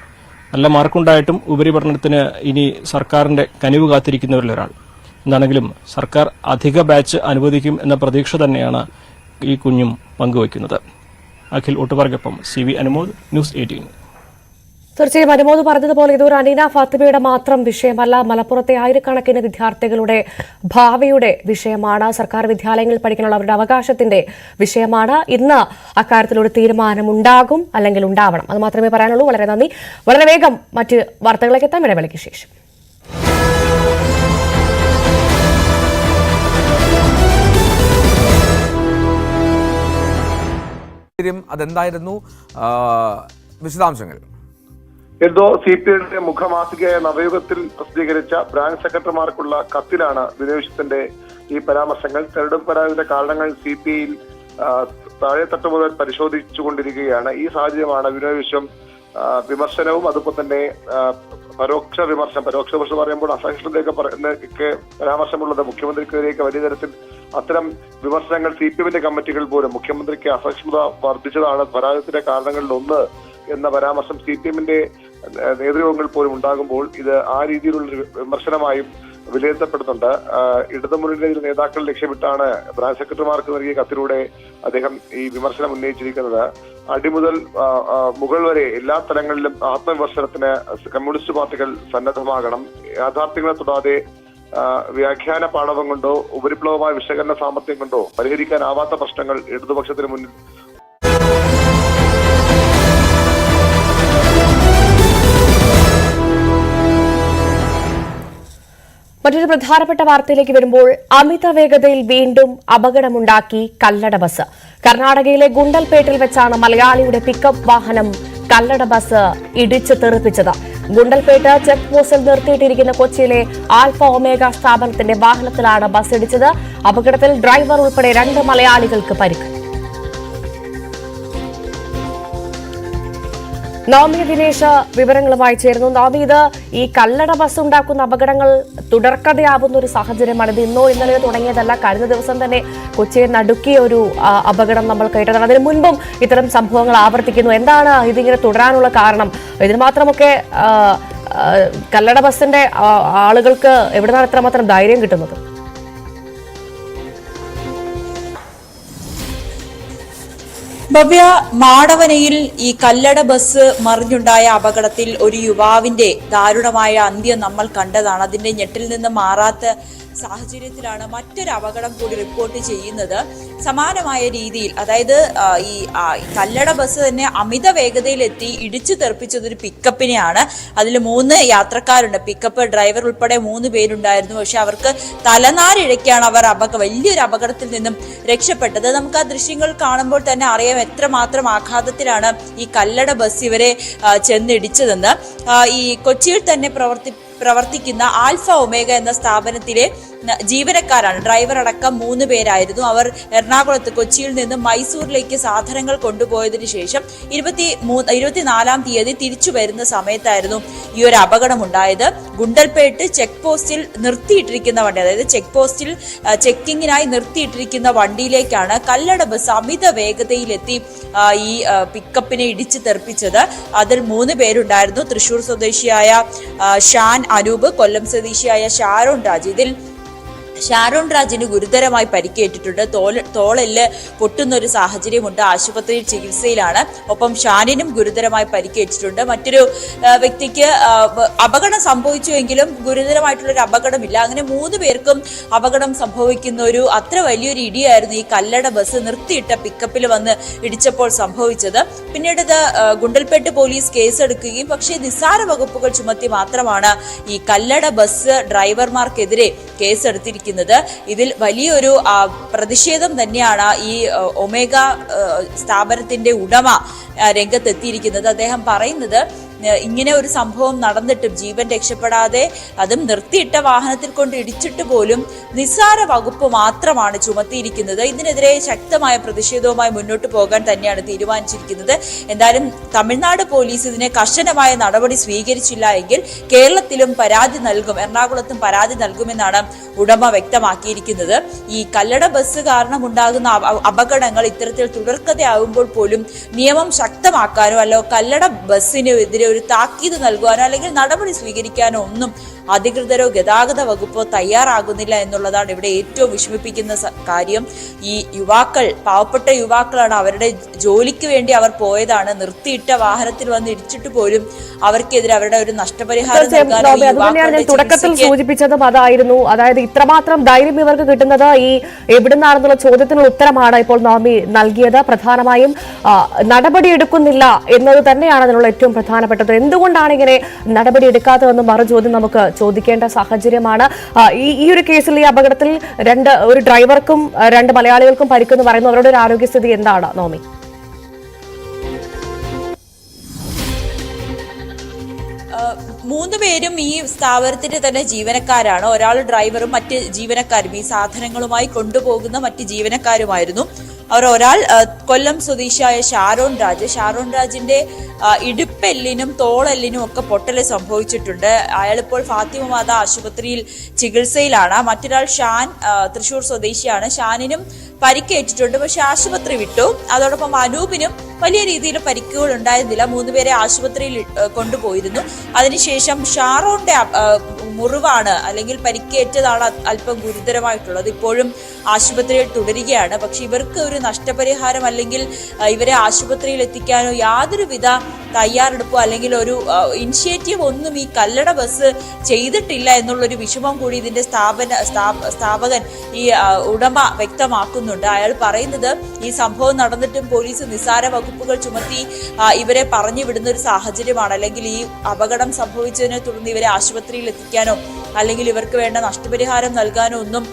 നല്ല മാർക്കുണ്ടായിട്ടും ഉപരിപഠനത്തിന് ഇനി സർക്കാരിന്റെ കനിവ് കാത്തിരിക്കുന്നവരിലൊരാൾ. എന്താണെങ്കിലും സർക്കാർ അധിക ബാച്ച് അനുവദിക്കും എന്ന പ്രതീക്ഷ തന്നെയാണ് ഈ കുഞ്ഞും പങ്കുവയ്ക്കുന്നത്. അഖിൽ ഒട്ടുപാറയ്ക്കൊപ്പം CV അനുമോദ്, ന്യൂസ് 18. തീർച്ചയായും അനുമോദ് പറഞ്ഞതുപോലെ ഇതൊരു അനീന ഫാത്തിമയുടെ മാത്രം വിഷയമല്ല, മലപ്പുറത്തെ ആയിരക്കണക്കിന് വിദ്യാർത്ഥികളുടെ ഭാവിയുടെ വിഷയമാണ്. സർക്കാർ വിദ്യാലയങ്ങളിൽ പഠിക്കാനുള്ള അവരുടെ അവകാശത്തിന്റെ വിഷയമാണ്. ഇന്ന് അക്കാര്യത്തിലൊരു തീരുമാനമുണ്ടാകും, അല്ലെങ്കിൽ ഉണ്ടാവണം, അത് മാത്രമേ പറയാനുള്ളൂ. വളരെ നന്ദി. വളരെ വേഗം മറ്റ് വാർത്തകളിലേക്ക് എത്താം, ഇടവേളയ്ക്ക് ശേഷം. അതെന്തായിരുന്നു വിശദാംശങ്ങൾ? എന്തോ CPIയുടെ മുഖമാസികയായ നവയുഗത്തിൽ പ്രസിദ്ധീകരിച്ച ബ്രാഞ്ച് സെക്രട്ടറിമാർക്കുള്ള കത്തിലാണ് വിനോദത്തിന്റെ ഈ പരാമർശങ്ങൾ. തെരഞ്ഞെടുപ്പ് പരാജയത്തിന്റെ കാരണങ്ങൾ CPIയിൽ താഴെത്തട്ട് മുതൽ പരിശോധിച്ചുകൊണ്ടിരിക്കുകയാണ്. ഈ സാഹചര്യമാണ് വിനോദ വിമർശനവും അതുപോലെ തന്നെ പരോക്ഷ വിമർശനം പറയുമ്പോൾ അസഹിഷ്ണുതയൊക്കെ പരാമർശമുള്ളത് മുഖ്യമന്ത്രിക്കെതിരെയൊക്കെ വലിയ തരത്തിൽ അത്തരം വിമർശനങ്ങൾ CPIന്റെ കമ്മിറ്റികൾ പോലും മുഖ്യമന്ത്രിക്ക് അസഹിഷ്ണുത വർദ്ധിച്ചതാണ് പരാജയത്തിന്റെ കാരണങ്ങളിലൊന്ന് എന്ന പരാമർശം CPIന്റെ നേതൃയോഗങ്ങൾ പോലും ഉണ്ടാകുമ്പോൾ ഇത് ആ രീതിയിലുള്ള വിമർശനമായും വിലയിരുത്തപ്പെടുന്നുണ്ട്. ഇടതുമുന്നണിയിലെ നേതാക്കൾ ലക്ഷ്യമിട്ടാണ് ബ്രാഞ്ച് സെക്രട്ടറിമാർക്ക് നൽകിയ കത്തിലൂടെ അദ്ദേഹം ഈ വിമർശനം ഉന്നയിച്ചിരിക്കുന്നത്. അടിമുതൽ മുകൾ വരെ എല്ലാ തലങ്ങളിലും ആത്മവിമർശനത്തിന് കമ്മ്യൂണിസ്റ്റ് പാർട്ടികൾ സന്നദ്ധമാകണം. യാഥാർത്ഥ്യങ്ങളെ തൊടാതെ വ്യാഖ്യാന പാടവം കൊണ്ടോ ഉപരിപ്ലവമായ വിശകലന സാമർത്ഥ്യം കൊണ്ടോ പരിഹരിക്കാനാവാത്ത പ്രശ്നങ്ങൾ ഇടതുപക്ഷത്തിന് മുന്നിൽ മറ്റൊരു പ്രധാനപ്പെട്ട വാർത്തയിലേക്ക് വരുമ്പോൾ അമിത വേഗതയിൽ വീണ്ടും അപകടമുണ്ടാക്കി കല്ലട ബസ്. കർണാടകയിലെ ഗുണ്ടൽപേട്ടിൽ വെച്ചാണ് മലയാളിയുടെ പിക്കപ്പ് വാഹനം കല്ലട ബസ് ഇടിച്ച് തെറിപ്പിച്ചത്. ഗുണ്ടൽപേട്ട് ചെക്ക് പോസ്റ്റിൽ നിർത്തിയിട്ടിരിക്കുന്ന കൊച്ചിയിലെ ആൽഫ ഒമേഗ സ്ഥാപനത്തിന്റെ വാഹനത്തിലാണ് ബസ് ഇടിച്ചത്. അപകടത്തിൽ ഡ്രൈവർ ഉൾപ്പെടെ 2 മലയാളികൾക്ക് പരിക്ക്. നവമി ദിനേശ് വിവരങ്ങളുമായി ചേരുന്നു. നവമി, ഇത് ഈ കല്ലട ബസ് ഉണ്ടാക്കുന്ന അപകടങ്ങൾ തുടർക്കഥയാവുന്ന ഒരു സാഹചര്യമാണ്. ഇത് ഇന്നോ ഇന്നലെയോ തുടങ്ങിയതല്ല. കഴിഞ്ഞ ദിവസം തന്നെ കൊച്ചിയെ നടുക്കിയ ഒരു അപകടം നമ്മൾ കേട്ടതാണ്. അതിനു മുൻപും ഇത്തരം സംഭവങ്ങൾ ആവർത്തിക്കുന്നു. എന്താണ് ഇതിങ്ങനെ തുടരാനുള്ള കാരണം? ഇതിന് മാത്രമൊക്കെ കല്ലട ബസിന്റെ ആളുകൾക്ക് എവിടുന്നാണ് ഇത്രമാത്രം ധൈര്യം കിട്ടുന്നത്? ഭവ്യ, മാടവനയിൽ ഈ കല്ലട ബസ് മറിഞ്ഞുണ്ടായ അപകടത്തിൽ ഒരു യുവാവിന്റെ ദാരുണമായ അന്ത്യം നമ്മൾ കണ്ടതാണ്. അതിന്റെ ഞെട്ടിൽ നിന്ന് മാറാത്ത സാഹചര്യത്തിലാണ് മറ്റൊരു അപകടം കൂടി റിപ്പോർട്ട് ചെയ്യുന്നത്. സമാനമായ രീതിയിൽ, അതായത് ഈ കല്ലട ബസ് തന്നെ അമിത വേഗതയിലെത്തി ഇടിച്ചു തെറിപ്പിച്ചത് ഒരു പിക്കപ്പിനെയാണ്. അതിൽ 3 യാത്രക്കാരുണ്ട്. പിക്കപ്പ് ഡ്രൈവർ ഉൾപ്പെടെ 3 പേരുണ്ടായിരുന്നു. പക്ഷെ അവർക്ക് തലനാരിഴയ്ക്കാണ് അവർ വലിയൊരു അപകടത്തിൽ നിന്നും രക്ഷപ്പെട്ടത്. നമുക്ക് ആ ദൃശ്യങ്ങൾ കാണുമ്പോൾ തന്നെ അറിയാം എത്രമാത്രം ആഘാതത്തിലാണ് ഈ കല്ലട ബസ് ഇവരെ ചെന്നിടിച്ചതെന്ന്. ഈ കൊച്ചിയിൽ തന്നെ പ്രവർത്തിക്കുന്ന ആൽഫ ഒമേഗ എന്ന സ്ഥാപനത്തിലെ ജീവനക്കാരാണ്. ഡ്രൈവർ അടക്കം 3 പേരായിരുന്നു. അവർ എറണാകുളത്ത് കൊച്ചിയിൽ നിന്ന് മൈസൂരിലേക്ക് സാധനങ്ങൾ കൊണ്ടുപോയതിനു ശേഷം 24-ാം തീയതി തിരിച്ചു വരുന്ന സമയത്തായിരുന്നു ഈ ഒരു അപകടം ഉണ്ടായത്. ഗുണ്ടൽപേട്ട് ചെക്ക് പോസ്റ്റിൽ നിർത്തിയിട്ടിരിക്കുന്ന വണ്ടി, അതായത് ചെക്ക് പോസ്റ്റിൽ ചെക്കിങ്ങിനായി നിർത്തിയിട്ടിരിക്കുന്ന വണ്ടിയിലേക്കാണ് കല്ലട ബസ് അമിത വേഗതയിലെത്തി ഈ പിക്കപ്പിനെ ഇടിച്ചു തെറിപ്പിച്ചത്. അതിൽ 3 പേരുണ്ടായിരുന്നു. തൃശൂർ സ്വദേശിയായ ഷാൻ അനൂപ്, കൊല്ലം സ്വദേശിയായ ഷാരോൺ രാജ്. ഇതിൽ ഷാരോൺ രാജിന് ഗുരുതരമായി പരിക്കേറ്റിട്ടുണ്ട്. തോളെല്ല് പൊട്ടുന്നൊരു സാഹചര്യമുണ്ട്. ആശുപത്രിയിൽ ചികിത്സയിലാണ്. ഒപ്പം ഷാനിനും ഗുരുതരമായി പരിക്കേറ്റിട്ടുണ്ട്. മറ്റൊരു വ്യക്തിക്ക് അപകടം സംഭവിച്ചുവെങ്കിലും ഗുരുതരമായിട്ടുള്ളൊരു അപകടമില്ല. അങ്ങനെ 3 പേർക്കും അപകടം സംഭവിക്കുന്ന അത്ര വലിയൊരു ഇടിയായിരുന്നു ഈ കല്ലട ബസ് നിർത്തിയിട്ട പിക്കപ്പിൽ വന്ന് ഇടിച്ചപ്പോൾ സംഭവിച്ചത്. പിന്നീട് ഇത് ഗുണ്ടൽപേട്ട് പോലീസ് കേസെടുക്കുകയും പക്ഷേ നിസ്സാര വകുപ്പുകൾ ചുമത്തി മാത്രമാണ് ഈ കല്ലട ബസ് ഡ്രൈവർമാർക്കെതിരെ കേസെടുത്തിരിക്കുന്നത്. ഇതിൽ വലിയൊരു പ്രതിഷേധം തന്നെയാണ് ഈ ഒമേഗ സ്ഥാപനത്തിന്റെ ഉടമ രംഗത്തെത്തിയിരിക്കുന്നത്. അദ്ദേഹം പറയുന്നത്, ഇങ്ങനെ ഒരു സംഭവം നടന്നിട്ടും ജീവൻ രക്ഷപ്പെടാതെ, അതും നിർത്തിയിട്ട വാഹനത്തിൽ കൊണ്ട് ഇടിച്ചിട്ട് പോലും നിസ്സാര വകുപ്പ് മാത്രമാണ് ചുമത്തിയിരിക്കുന്നത്. ഇതിനെതിരെ ശക്തമായ പ്രതിഷേധവുമായി മുന്നോട്ട് പോകാൻ തന്നെയാണ് തീരുമാനിച്ചിരിക്കുന്നത്. എന്തായാലും തമിഴ്നാട് പോലീസ് ഇതിനെ കർശനമായ നടപടി സ്വീകരിച്ചില്ല എങ്കിൽ കേരളത്തിലും പരാതി നൽകും, എറണാകുളത്തും പരാതി നൽകുമെന്നാണ് ഉടമ വ്യക്തമാക്കിയിരിക്കുന്നത്. ഈ കല്ലട ബസ് കാരണം ഉണ്ടാകുന്ന അപകടങ്ങൾ ഇത്തരത്തിൽ തുടർക്കഥയാകുമ്പോൾ പോലും നിയമം ശക്തമാക്കാനോ അല്ലോ കല്ലട ബസ്സിനെതിരെ ഒരു താക്കീത് നൽകുവാനോ അല്ലെങ്കിൽ നടപടി സ്വീകരിക്കാനോ ഒന്നും അധികൃതരോ ഗതാഗത വകുപ്പോ തയ്യാറാകുന്നില്ല എന്നുള്ളതാണ് ഇവിടെ ഏറ്റവും വിഷമിപ്പിക്കുന്ന കാര്യം. ഈ യുവാക്കൾ, പാവപ്പെട്ട യുവാക്കളാണ്. അവരുടെ ജോലിക്ക് വേണ്ടി അവർ പോയതാണ്. നിർത്തിയിട്ട വാഹനത്തിൽ വന്ന് ഇടിച്ചിട്ട് പോലും അവർക്കെതിരെ അവരുടെ ഒരു നഷ്ടപരിഹാരം തുടക്കത്തിൽ സൂചിപ്പിച്ചതും അതായിരുന്നു. അതായത് ഇത്രമാത്രം ധൈര്യം ഇവർക്ക് കിട്ടുന്നത് ഈ എവിടുന്നാണെന്നുള്ള ചോദ്യത്തിനുള്ള ഉത്തരമാണ് ഇപ്പോൾ നോമി നൽകിയത്. പ്രധാനമായും നടപടി എടുക്കുന്നില്ല എന്നത് തന്നെയാണ് അതിനുള്ള ഏറ്റവും പ്രധാനപ്പെട്ടത്. എന്തുകൊണ്ടാണ് ഇങ്ങനെ നടപടി എടുക്കാത്തതെന്ന് മറുചോദ്യം നമുക്ക് ചോദിക്കേണ്ട സാഹചര്യമാണ്. ഈ ഒരു കേസിൽ, ഈ അപകടത്തിൽ ഒരു ഡ്രൈവർക്കും 2 മലയാളികൾക്കും പരിക്കെന്ന് പറയുന്നു. അവരുടെ ഒരു ആരോഗ്യസ്ഥിതി എന്താണ് നോമി? 3 പേരും ഈ സ്ഥാപനത്തിന്റെ തന്നെ ജീവനക്കാരാണ്. ഒരാൾ ഡ്രൈവറും മറ്റ് ജീവനക്കാരും, ഈ സാധനങ്ങളുമായി കൊണ്ടുപോകുന്ന മറ്റ് ജീവനക്കാരുമായിരുന്നു. ഒരാൾ കൊല്ലം സ്വദേശിയായ ഷാരോൺ രാജിന്റെ ഇടുപ്പെല്ലിനും തോളെല്ലിനും ഒക്കെ പൊട്ടല് സംഭവിച്ചിട്ടുണ്ട്. അയാളിപ്പോൾ ഫാത്തിമ മാത ആശുപത്രിയിൽ ചികിത്സയിലാണ്. മറ്റൊരാൾ ഷാൻ തൃശൂർ സ്വദേശിയാണ്. ഷാനിനും പരിക്കേറ്റിട്ടുണ്ട്, പക്ഷെ ആശുപത്രി വിട്ടു. അതോടൊപ്പം അനൂപിനും വലിയ രീതിയിൽ പരിക്കുകൾ ഉണ്ടായിരുന്നില്ല. 3 പേരെ ആശുപത്രിയിൽ കൊണ്ടുപോയിരുന്നു. അതിനുശേഷം ഷാറോന്റെ മുറിവാണ് അല്ലെങ്കിൽ പരിക്കേറ്റതാണ് അല്പം ഗുരുതരമായിട്ടുള്ളത്. ഇപ്പോഴും ആശുപത്രിയിൽ തുടരുകയാണ്. പക്ഷെ ഇവർക്ക് ഒരു നഷ്ടപരിഹാരം അല്ലെങ്കിൽ ഇവരെ ആശുപത്രിയിൽ എത്തിക്കാനോ യാതൊരുവിധ തയ്യാറെടുപ്പോ അല്ലെങ്കിൽ ഒരു ഇനിഷ്യേറ്റീവ് ഒന്നും ഈ കല്ലട ബസ് ചെയ്തിട്ടില്ല എന്നുള്ളൊരു വിഷമം കൂടി ഇതിന്റെ സ്ഥാപകൻ ഈ ഉടമ വ്യക്തമാക്കുന്നുണ്ട്. അയാൾ പറയുന്നത്, ഈ സംഭവം നടന്നിട്ടും പോലീസ് നിസ്സാര വകുപ്പുകൾ ചുമത്തി ഇവരെ പറഞ്ഞു വിടുന്ന ഒരു സാഹചര്യമാണ്. അല്ലെങ്കിൽ ഈ അപകടം സംഭവിച്ചതിനെ തുടർന്ന് ഇവരെ ആശുപത്രിയിൽ എത്തിക്കാനോ അല്ലെങ്കിൽ ഇവർക്ക് വേണ്ട നഷ്ടപരിഹാരം നൽകാനോ ഒന്നും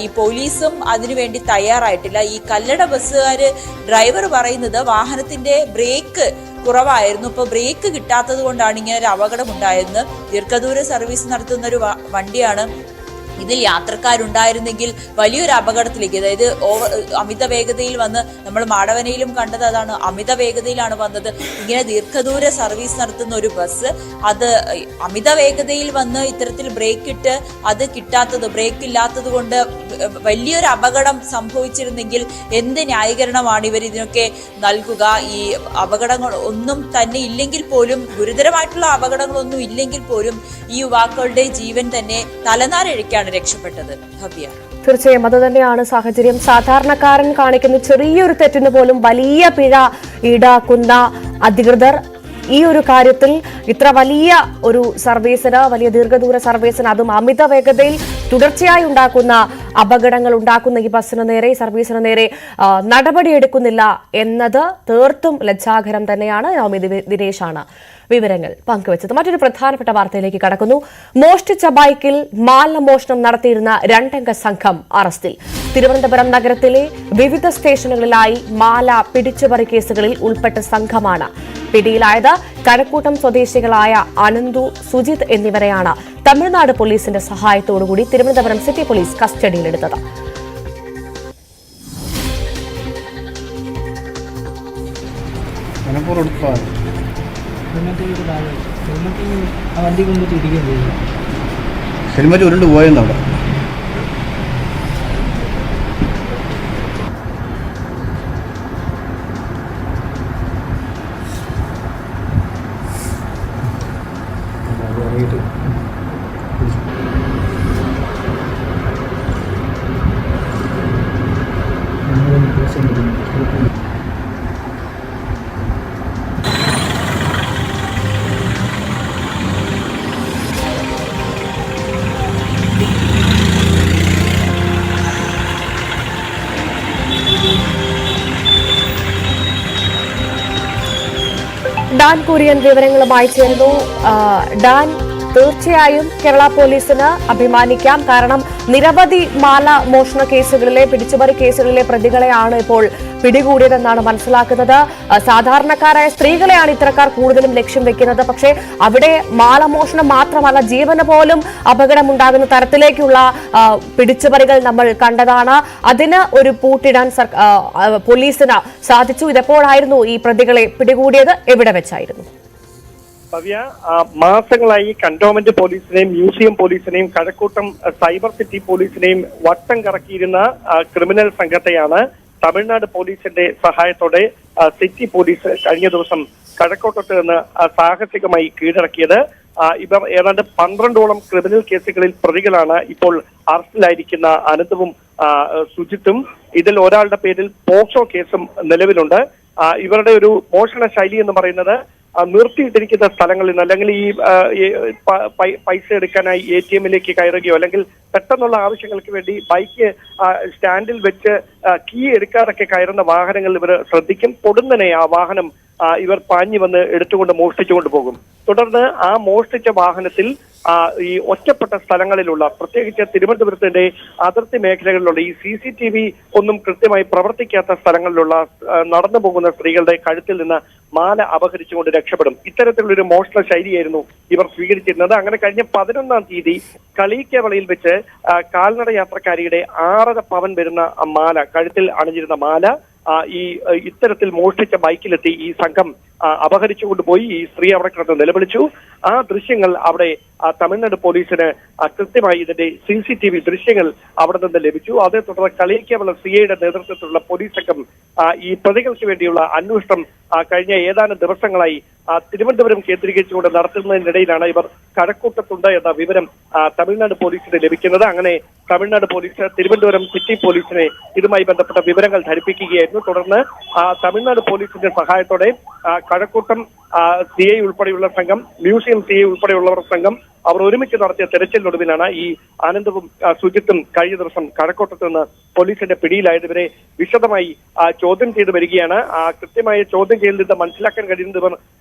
ഈ പോലീസും അതിനുവേണ്ടി തയ്യാറായിട്ടില്ല. ഈ കല്ലട ബസ്സുകാര് ഡ്രൈവർ പറയുന്നത് വാഹനത്തിന്റെ ബ്രേക്ക് കുറവായിരുന്നു. ഇപ്പൊ ബ്രേക്ക് കിട്ടാത്തത് കൊണ്ടാണ് ഇങ്ങനെ ഒരു അപകടം ഉണ്ടായത്. ദീർഘദൂര സർവീസ് നടത്തുന്ന ഒരു വണ്ടിയാണ്. ഇതിൽ യാത്രക്കാരുണ്ടായിരുന്നെങ്കിൽ വലിയൊരു അപകടത്തിലേക്ക്, അതായത് അമിത വേഗതയിൽ വന്ന്, നമ്മൾ മാടവനയിലും കണ്ടത് അതാണ്, അമിത വേഗതയിലാണ് വന്നത്. ഇങ്ങനെ ദീർഘദൂര സർവീസ് നടത്തുന്ന ഒരു ബസ് അത് അമിത വേഗതയിൽ വന്ന് ഇത്തരത്തിൽ ബ്രേക്ക് ഇട്ട് അത് കിട്ടാത്തത്, ബ്രേക്ക് ഇല്ലാത്തത് കൊണ്ട് വലിയൊരു അപകടം സംഭവിച്ചിരുന്നെങ്കിൽ എന്ത് ന്യായീകരണമാണ് ഇവർ ഇതിനൊക്കെ നൽകുക? ഈ അപകടങ്ങൾ ഒന്നും തന്നെ ഇല്ലെങ്കിൽ പോലും, ഗുരുതരമായിട്ടുള്ള അപകടങ്ങളൊന്നും ഇല്ലെങ്കിൽ പോലും ഈ യുവാക്കളുടെ ജീവൻ തന്നെ തലനാരിഴയ്ക്കാണ് രക്ഷപ്പെട്ടത്. ഭവ്യ. തീർച്ചയായും അത് തന്നെയാണ് സാഹചര്യം. സാധാരണക്കാരൻ കാണിക്കുന്ന ചെറിയൊരു തെറ്റിന് പോലും വലിയ പിഴ ഈടാക്കുന്ന അധികൃതർ ഈ ഒരു കാര്യത്തിൽ ഇത്ര വലിയ ഒരു സർവീസിന്, വലിയ ദീർഘദൂര സർവീസിന്, അതും അമിത വേഗതയിൽ തുടർച്ചയായി ഉണ്ടാക്കുന്ന അപകടങ്ങൾ ഉണ്ടാക്കുന്ന ഈ ബസ്സിന് നേരെ, ഈ സർവീസിന് നേരെ നടപടിയെടുക്കുന്നില്ല എന്നത് തീർത്തും ലജ്ജാകരം തന്നെയാണ്. നവമി ദിനേശാണ് വിവരങ്ങൾ പങ്കുവച്ചത്. മറ്റൊരു പ്രധാനപ്പെട്ട വാർത്തയിലേക്ക് കടക്കുന്നു. മോഷ്ടിച്ച ബൈക്കിൽ മാലമോഷണം നടത്തിയിരുന്ന 2 അംഗ സംഘം അറസ്റ്റിൽ. തിരുവനന്തപുരം നഗരത്തിലെ വിവിധ സ്റ്റേഷനുകളിലായി മാല പിടിച്ചുപറി കേസുകളിൽ ഉൾപ്പെട്ട സംഘമാണ് പിടിയിലായത്. കഴക്കൂട്ടം സ്വദേശികളായ അനന്തു, സുജിത് എന്നിവരെയാണ് തമിഴ്നാട് പോലീസിന്റെ സഹായത്തോടുകൂടി തിരുവനന്തപുരം സിറ്റി പോലീസ് കസ്റ്റഡിയിലെടുത്തത്. ഹെൽമെറ്റ് ഉരുണ്ട് പോയെന്നവിടെ. ഡാൻ കുര്യൻ വിവരങ്ങളുമായി ചേർന്നു. ഡാൻ, തീർച്ചയായും കേരള പോലീസിന് അഭിമാനിക്കാം. കാരണം നിരവധി മാല മോഷണ കേസുകളിലെ, പിടിച്ചുപറി കേസുകളിലെ പ്രതികളെയാണ് ഇപ്പോൾ പിടികൂടിയതെന്നാണ് മനസ്സിലാക്കുന്നത്. സാധാരണക്കാരായ സ്ത്രീകളെയാണ് ഇത്തരക്കാർ കൂടുതലും ലക്ഷ്യം വെക്കുന്നത്. പക്ഷേ അവിടെ മാലമോഷണം മാത്രമല്ല, ജീവന് പോലും അപകടമുണ്ടാകുന്ന തരത്തിലേക്കുള്ള പിടിച്ചുപറികൾ നമ്മൾ കണ്ടതാണ്. അതിന് ഒരു പൂട്ടിടാൻ പോലീസിന് സാധിച്ചു. ഇതെപ്പോഴായിരുന്നു ഈ പ്രതികളെ പിടികൂടിയത്? എവിടെ വെച്ചായിരുന്നു? ഭവ്യ, മാസങ്ങളായി കന്റോൺമെന്റ് പോലീസിനെയും മ്യൂസിയം പോലീസിനെയും കഴക്കൂട്ടം സൈബർ സിറ്റി പോലീസിനെയും വട്ടം കറക്കിയിരുന്ന ക്രിമിനൽ സംഘത്തെയാണ് തമിഴ്നാട് പോലീസിന്റെ സഹായത്തോടെ സിറ്റി പോലീസ് കഴിഞ്ഞ ദിവസം കഴക്കൂട്ടത്ത് നിന്ന് സാഹസികമായി കീഴടക്കിയത്. ഇവർ ഏതാണ്ട് 12ഓളം ക്രിമിനൽ കേസുകളിൽ പ്രതികളാണ് ഇപ്പോൾ അറസ്റ്റിലായിരിക്കുന്ന അനന്തവും സുജിത്തും. ഇതിൽ ഒരാളുടെ പേരിൽ പോക്സോ കേസും നിലവിലുണ്ട്. ഇവരുടെ ഒരു മോഷണ ശൈലി എന്ന് പറയുന്നത് നിർത്തിയിട്ടിരിക്കുന്ന സ്ഥലങ്ങളിൽ നിന്ന്, അല്ലെങ്കിൽ ഈ പൈസ എടുക്കാനായി ATM-ലേക്ക് കയറുകയോ അല്ലെങ്കിൽ പെട്ടെന്നുള്ള ആവശ്യങ്ങൾക്ക് വേണ്ടി ബൈക്ക് സ്റ്റാൻഡിൽ വെച്ച് കീ എടുക്കാതൊക്കെ കയറുന്ന വാഹനങ്ങൾ ഇവർ ശ്രദ്ധിക്കും. പൊടുന്നനെ ആ വാഹനം ഇവർ പാഞ്ഞു വന്ന് എടുത്തുകൊണ്ട് മോഷ്ടിച്ചുകൊണ്ട് പോകും. തുടർന്ന് ആ മോഷ്ടിച്ച വാഹനത്തിൽ ഈ ഒറ്റപ്പെട്ട സ്ഥലങ്ങളിലുള്ള, പ്രത്യേകിച്ച് തിരുവനന്തപുരത്തിന്റെ അതിർത്തി മേഖലകളിലുള്ള ഈ CCTV ഒന്നും കൃത്യമായി പ്രവർത്തിക്കാത്ത സ്ഥലങ്ങളിലുള്ള നടന്നു പോകുന്ന സ്ത്രീകളുടെ കഴുത്തിൽ നിന്ന് മാല അപഹരിച്ചുകൊണ്ട് രക്ഷപ്പെടും. ഇത്തരത്തിലുള്ളൊരു മോഷണ ശൈലിയായിരുന്നു ഇവർ സ്വീകരിച്ചിരുന്നത്. അങ്ങനെ കഴിഞ്ഞ 11-ാം തീയതി കളീക്കേവളയിൽ വെച്ച് കാൽനട യാത്രക്കാരിയുടെ 6.5 പവൻ വരുന്ന മാല, കഴുത്തിൽ അണിഞ്ഞിരുന്ന മാല ഇത്തരത്തിൽ മോഷ്ടിച്ച ബൈക്കിലെത്തി ഈ സംഘം അപഹരിച്ചുകൊണ്ടുപോയി. ഈ സ്ത്രീ അവിടെ കിടന്ന് നിലവിളിച്ചു. ആ ദൃശ്യങ്ങൾ അവിടെ തമിഴ്നാട് പോലീസിന് കൃത്യമായി ഇതിന്റെ CCTV ദൃശ്യങ്ങൾ അവിടെ നിന്ന് ലഭിച്ചു. അതേ തുടർന്ന് കളിയിക്കാവുന്ന CIയുടെ നേതൃത്വത്തിലുള്ള പോലീസ് സംഘം ഈ പ്രതികൾക്ക് വേണ്ടിയുള്ള അന്വേഷണം കഴിഞ്ഞ ഏതാനും ദിവസങ്ങളായി തിരുവനന്തപുരം കേന്ദ്രീകരിച്ചുകൊണ്ട് നടത്തുന്നതിനിടയിലാണ് ഇവർ കഴക്കൂട്ടത്തുണ്ട് എന്ന വിവരം തമിഴ്നാട് പോലീസിന് ലഭിക്കുന്നത്. അങ്ങനെ തമിഴ്നാട് പോലീസ് തിരുവനന്തപുരം സിറ്റി പോലീസിനെ ഇതുമായി ബന്ധപ്പെട്ട വിവരങ്ങൾ ധരിപ്പിക്കുകയായിരുന്നു. തുടർന്ന് തമിഴ്നാട് പോലീസിന്റെ സഹായത്തോടെ കഴക്കൂട്ടം CI ഉൾപ്പെടെയുള്ള സംഘം, മ്യൂസിയം CI ഉൾപ്പെടെയുള്ളവർ സംഘം അവർ ഒരുമിച്ച് നടത്തിയ തെരച്ചിലിനൊടുവിലാണ് ഈ ആനന്ദവും സുജിത്തും കഴിഞ്ഞ ദിവസം കഴക്കൂട്ടത്ത് നിന്ന് പോലീസിന്റെ പിടിയിലായത്. ഇവരെ വിശദമായി ചോദ്യം ചെയ്തു വരികയാണ്. കൃത്യമായ ചോദ്യം ചെയ്യലിൽ നിന്ന് മനസ്സിലാക്കാൻ കഴിയുന്നത് ഇവർ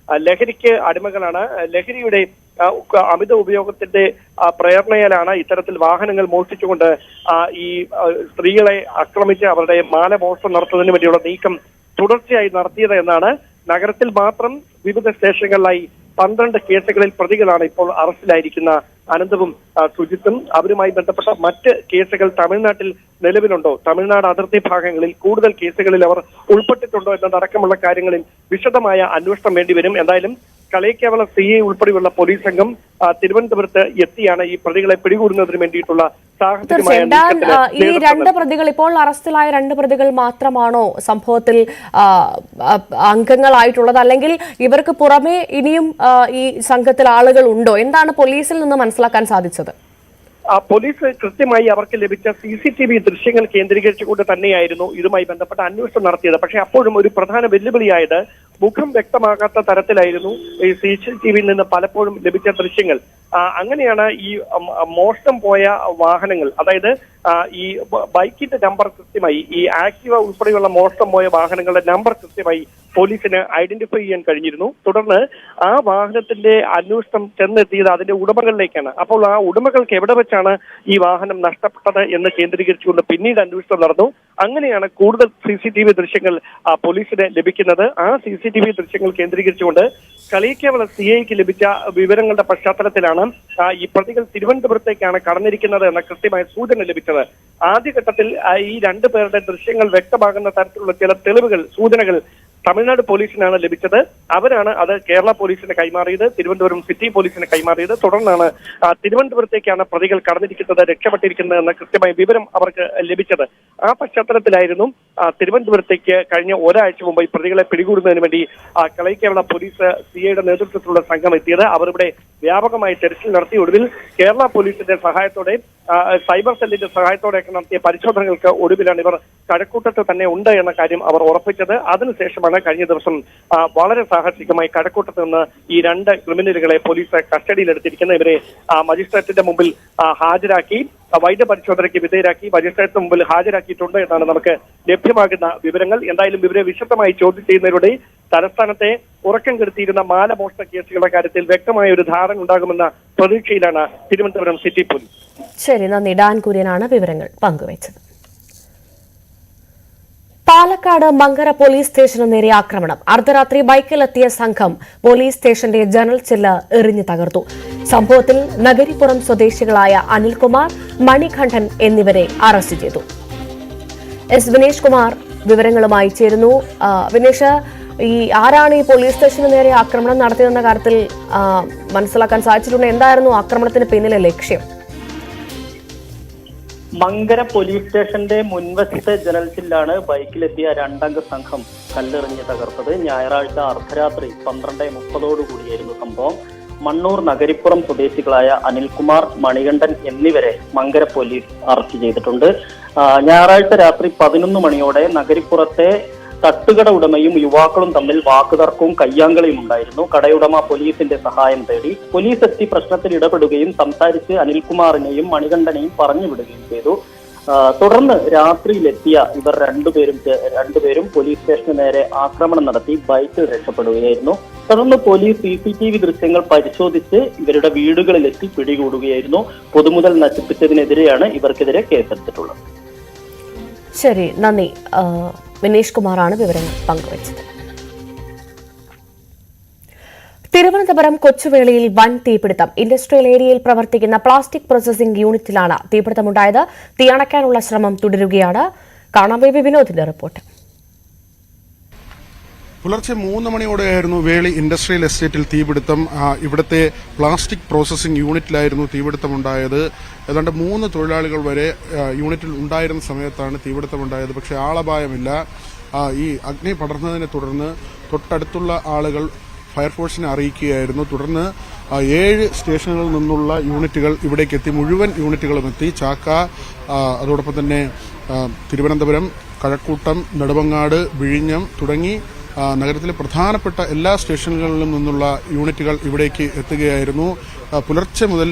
ലഹരിക്ക് അടിമകളാണ്. ലഹരിയുടെ അമിത ഉപയോഗത്തിന്റെ പ്രേരണയാലാണ് ഇത്തരത്തിൽ വാഹനങ്ങൾ മോഷ്ടിച്ചുകൊണ്ട് ഈ സ്ത്രീകളെ ആക്രമിച്ച് അവരുടെ മാലമോഷണം നടത്തുന്നതിന് വേണ്ടിയുള്ള നീക്കം തുടർച്ചയായി നടത്തിയത് എന്നാണ്. നഗരത്തിൽ മാത്രം വിവിധ സ്റ്റേഷനുകളിലായി 12 കേസുകളിൽ പ്രതികളാണ് ഇപ്പോൾ അറസ്റ്റിലായിരിക്കുന്ന അനന്തവും സുജിത്തും. അവരുമായി ബന്ധപ്പെട്ട മറ്റ് കേസുകൾ തമിഴ്നാട്ടിൽ നിലവിലുണ്ടോ, തമിഴ്നാട് അതിർത്തി ഭാഗങ്ങളിൽ കൂടുതൽ കേസുകളിൽ അവർ ഉൾപ്പെട്ടിട്ടുണ്ടോ എന്നതടക്കമുള്ള കാര്യങ്ങളിൽ വിശദമായ അന്വേഷണം വേണ്ടിവരും. എന്തായാലും കളയിക്കാവള CI ഉൾപ്പെടെയുള്ള പോലീസ് സംഘം തിരുവനന്തപുരത്ത് എത്തിയാണ് ഈ പ്രതികളെ പിടികൂടുന്നതിന് വേണ്ടിയിട്ടുള്ള സാഹചര്യമായ. ഈ 2 പ്രതികൾ, ഇപ്പോൾ അറസ്റ്റിലായ 2 പ്രതികൾ മാത്രമാണോ സംഭവത്തിൽ അംഗങ്ങളായിട്ടുള്ളത്, അല്ലെങ്കിൽ ഇവർക്ക് പുറമെ ഇനിയും ഈ സംഘത്തിൽ ആളുകൾ ഉണ്ടോ? എന്താണ് പോലീസിൽ നിന്ന് മനസ്സിലാക്കാൻ സാധിച്ചത്? പോലീസ് കൃത്യമായി അവർക്ക് ലഭിച്ച CCTV ദൃശ്യങ്ങൾ കേന്ദ്രീകരിച്ചുകൊണ്ട് തന്നെയായിരുന്നു ഇതുമായി ബന്ധപ്പെട്ട അന്വേഷണം നടത്തിയത്. പക്ഷേ അപ്പോഴും ഒരു പ്രധാന വെല്ലുവിളിയായത് മുഖം വ്യക്തമാകാത്ത തരത്തിലായിരുന്നു ഈ CCTVയിൽ നിന്ന് പലപ്പോഴും ലഭിച്ച ദൃശ്യങ്ങൾ. അങ്ങനെയാണ് ഈ മോഷണം പോയ വാഹനങ്ങൾ, അതായത് ഈ ബൈക്കിന്റെ നമ്പർ കൃത്യമായി, ഈ ആക്ടിവ ഉൾപ്പെടെയുള്ള മോഷണം പോയ വാഹനങ്ങളുടെ നമ്പർ കൃത്യമായി പോലീസിന് ഐഡന്റിഫൈ ചെയ്യാൻ കഴിഞ്ഞിരുന്നു. തുടർന്ന് ആ വാഹനത്തിന്റെ അന്വേഷണം ചെന്നെത്തിയത് അതിന്റെ ഉടമകളിലേക്കാണ്. അപ്പോൾ ആ ഉടമകൾക്ക് എവിടെ വെച്ചാണ് ഈ വാഹനം നഷ്ടപ്പെട്ടത് എന്ന് കേന്ദ്രീകരിച്ചുകൊണ്ട് പിന്നീട് അന്വേഷണം നടന്നു. അങ്ങനെയാണ് കൂടുതൽ CCTV ദൃശ്യങ്ങൾ പോലീസിന് ലഭിക്കുന്നത്. ആ CCTV ദൃശ്യങ്ങൾ കേന്ദ്രീകരിച്ചുകൊണ്ട് കളിയിക്കാവള CIക്ക് ലഭിച്ച വിവരങ്ങളുടെ പശ്ചാത്തലത്തിലാണ് ഈ പ്രതികൾ തിരുവനന്തപുരത്തേക്കാണ് കടന്നിരിക്കുന്നത് എന്ന കൃത്യമായ സൂചന ലഭിച്ചത്. ആദ്യഘട്ടത്തിൽ ഈ രണ്ടുപേരുടെ ദൃശ്യങ്ങൾ വ്യക്തമാകുന്ന തരത്തിലുള്ള ചില തെളിവുകൾ, സൂചനകൾ തമിഴ്നാട് പോലീസിനാണ് ലഭിച്ചത്. അവരാണ് അത് കേരള പോലീസിന് കൈമാറിയത്, തിരുവനന്തപുരം സിറ്റി പോലീസിന് കൈമാറിയത്. തുടർന്നാണ് തിരുവനന്തപുരത്തേക്കാണ് പ്രതികൾ കടന്നിരിക്കുന്നത്, രക്ഷപ്പെട്ടിരിക്കുന്നത് എന്ന കൃത്യമായ വിവരം അവർക്ക് ലഭിച്ചത്. ആ പശ്ചാത്തലത്തിലായിരുന്നു തിരുവനന്തപുരത്തേക്ക് കഴിഞ്ഞ ഒരാഴ്ച മുമ്പ് ഈ പ്രതികളെ പിടികൂടുന്നതിന് വേണ്ടി കളയിക്കേരള പോലീസ് CIയുടെ നേതൃത്വത്തിലുള്ള സംഘം എത്തിയത്. അവർ ഇവിടെ വ്യാപകമായി തെരച്ചിൽ നടത്തി. ഒടുവിൽ കേരള പോലീസിന്റെ സഹായത്തോടെ, സൈബർ സെല്ലിന്റെ സഹായത്തോടെയൊക്കെ നടത്തിയ പരിശോധനകൾക്ക് ഒടുവിലാണ് ഇവർ കഴക്കൂട്ടത്ത് തന്നെ ഉണ്ട് എന്ന കാര്യം അവർ ഉറപ്പിച്ചത്. അതിനുശേഷമാണ് കഴിഞ്ഞ ദിവസം വളരെ സാഹസികമായി കഴക്കൂട്ടത്ത് നിന്ന് ഈ രണ്ട് ക്രിമിനലുകളെ പോലീസ് കസ്റ്റഡിയിലെടുത്തിരിക്കുന്നത്. ഇവരെ മജിസ്ട്രേറ്റിന്റെ മുമ്പിൽ ഹാജരാക്കി, വൈദ്യപരിശോധനയ്ക്ക് വിധേയരാക്കി മജിസ്ട്രേറ്റിന് മുമ്പിൽ ഹാജരാക്കിയിട്ടുണ്ട് എന്നാണ് നമുക്ക് ലഭ്യമാകുന്ന വിവരങ്ങൾ. എന്തായാലും ഇവരെ വിശദമായി ചോദ്യം ചെയ്യുന്നതിലൂടെ തലസ്ഥാനത്തെ ഉറക്കം കെടുത്തിയിരുന്ന മാലമോഷണ കേസുകളുടെ കാര്യത്തിൽ വ്യക്തമായ ഒരു ധാരണ ഉണ്ടാകുമെന്ന പ്രതീക്ഷയിലാണ് തിരുവനന്തപുരം സിറ്റി പോലീസ്. ശരി, നന്ദി. ഡാൻ കുര്യനാണ് വിവരങ്ങൾ പങ്കുവച്ചത്. പാലക്കാട് മങ്കര പോലീസ് സ്റ്റേഷന് നേരെ ആക്രമണം. അർദ്ധരാത്രി ബൈക്കിലെത്തിയ സംഘം പോലീസ് സ്റ്റേഷന്റെ ജനൽ ചില്ല് എറിഞ്ഞു തകർത്തു. സംഭവത്തിൽ നഗരിപ്പുറം സ്വദേശികളായ അനിൽകുമാർ, മണികണ്ഠൻ എന്നിവരെ അറസ്റ്റ് ചെയ്തു. വിനേഷ് കുമാർ വിവരങ്ങളുമായി ചേരുന്നു. വിനേഷ്, ആരാണ് ഈ പോലീസ് സ്റ്റേഷന് നേരെ ആക്രമണം നടത്തിയതെന്ന കാര്യത്തിൽ മനസ്സിലാക്കാൻ സാധിച്ചിട്ടുണ്ട്? എന്തായിരുന്നു ആക്രമണത്തിന് പിന്നിലെ ലക്ഷ്യം? മങ്കര പോലീസ് സ്റ്റേഷന്റെ മുൻവശത്തെ ജനൽ ചില്ലാണ് ബൈക്കിലെത്തിയ രണ്ടംഗ സംഘം കല്ലെറിഞ്ഞ് തകർത്തത്. ഞായറാഴ്ച അർദ്ധരാത്രി 12:30 സംഭവം. മണ്ണൂർ നഗരിപ്പുറം സ്വദേശികളായ അനിൽകുമാർ, മണികണ്ഠൻ എന്നിവരെ മങ്കര പോലീസ് അറസ്റ്റ് ചെയ്തിട്ടുണ്ട്. ഞായറാഴ്ച രാത്രി 11 മണിയോടെ നഗരിപ്പുറത്തെ തട്ടുകട ഉടമയും യുവാക്കളും തമ്മിൽ വാക്കുതർക്കവും കയ്യാങ്കളിയും ഉണ്ടായിരുന്നു. കടയുടമ പോലീസിന്റെ സഹായം തേടി. പോലീസ് എത്തി പ്രശ്നത്തിൽ ഇടപെടുകയും സംസാരിച്ച് അനിൽകുമാറിനെയും മണികണ്ഠനെയും പറഞ്ഞുവിടുകയും ചെയ്തു. തുടർന്ന് രാത്രിയിലെത്തിയ ഇവർ രണ്ടുപേരും പോലീസ് സ്റ്റേഷന് നേരെ ആക്രമണം നടത്തി ബൈക്കിൽ രക്ഷപ്പെടുകയായിരുന്നു. തുടർന്ന് പോലീസ് CCTV ദൃശ്യങ്ങൾ പരിശോധിച്ച് ഇവരുടെ വീടുകളിലെത്തി പിടികൂടുകയായിരുന്നു. പൊതുമുതൽ നശിപ്പിച്ചതിനെതിരെയാണ് ഇവർക്കെതിരെ കേസെടുത്തിട്ടുള്ളത്. ശരി, നന്ദി. വിനേഷ് കുമാറാണ് വിവരങ്ങൾ പങ്കുവച്ചത്. തിരുവനന്തപുരം കൊച്ചുവേളിയിൽ വൻ തീപിടുത്തം. ഇൻഡസ്ട്രിയൽ ഏരിയയിൽ പ്രവർത്തിക്കുന്ന പ്ലാസ്റ്റിക് പ്രോസസിംഗ് യൂണിറ്റിലാണ് തീപിടുത്തമുണ്ടായത്. തീയണയ്ക്കാനുള്ള ശ്രമം തുടരുകയാണ്. കാണാം വിനോദിന്റെ റിപ്പോർട്ട്. പുലർച്ചെ 3 മണിയോടെയായിരുന്നു വേളി ഇൻഡസ്ട്രിയൽ എസ്റ്റേറ്റിൽ തീപിടുത്തം. ഇവിടുത്തെ പ്ലാസ്റ്റിക് പ്രോസസിംഗ് യൂണിറ്റിലായിരുന്നു തീപിടുത്തമുണ്ടായത്. ഏതാണ്ട് 3 തൊഴിലാളികൾ വരെ യൂണിറ്റിൽ ഉണ്ടായിരുന്ന സമയത്താണ് തീപിടുത്തമുണ്ടായത്. പക്ഷേ ആളപായമില്ല. ഈ അഗ്നി പടർന്നതിനെ തുടർന്ന് തൊട്ടടുത്തുള്ള ആളുകൾ ഫയർഫോഴ്സിനെ അറിയിക്കുകയായിരുന്നു. തുടർന്ന് 7 സ്റ്റേഷനുകളിൽ നിന്നുള്ള യൂണിറ്റുകൾ ഇവിടേക്ക് എത്തി. മുഴുവൻ യൂണിറ്റുകളും എത്തി. ചാക്ക, അതോടൊപ്പം തന്നെ തിരുവനന്തപുരം, കഴക്കൂട്ടം, നെടുമങ്ങാട്, വിഴിഞ്ഞം തുടങ്ങി നഗരത്തിലെ പ്രധാനപ്പെട്ട എല്ലാ സ്റ്റേഷനുകളിലും നിന്നുള്ള യൂണിറ്റുകൾ ഇവിടേക്ക് എത്തുകയായിരുന്നു. പുലർച്ചെ മുതൽ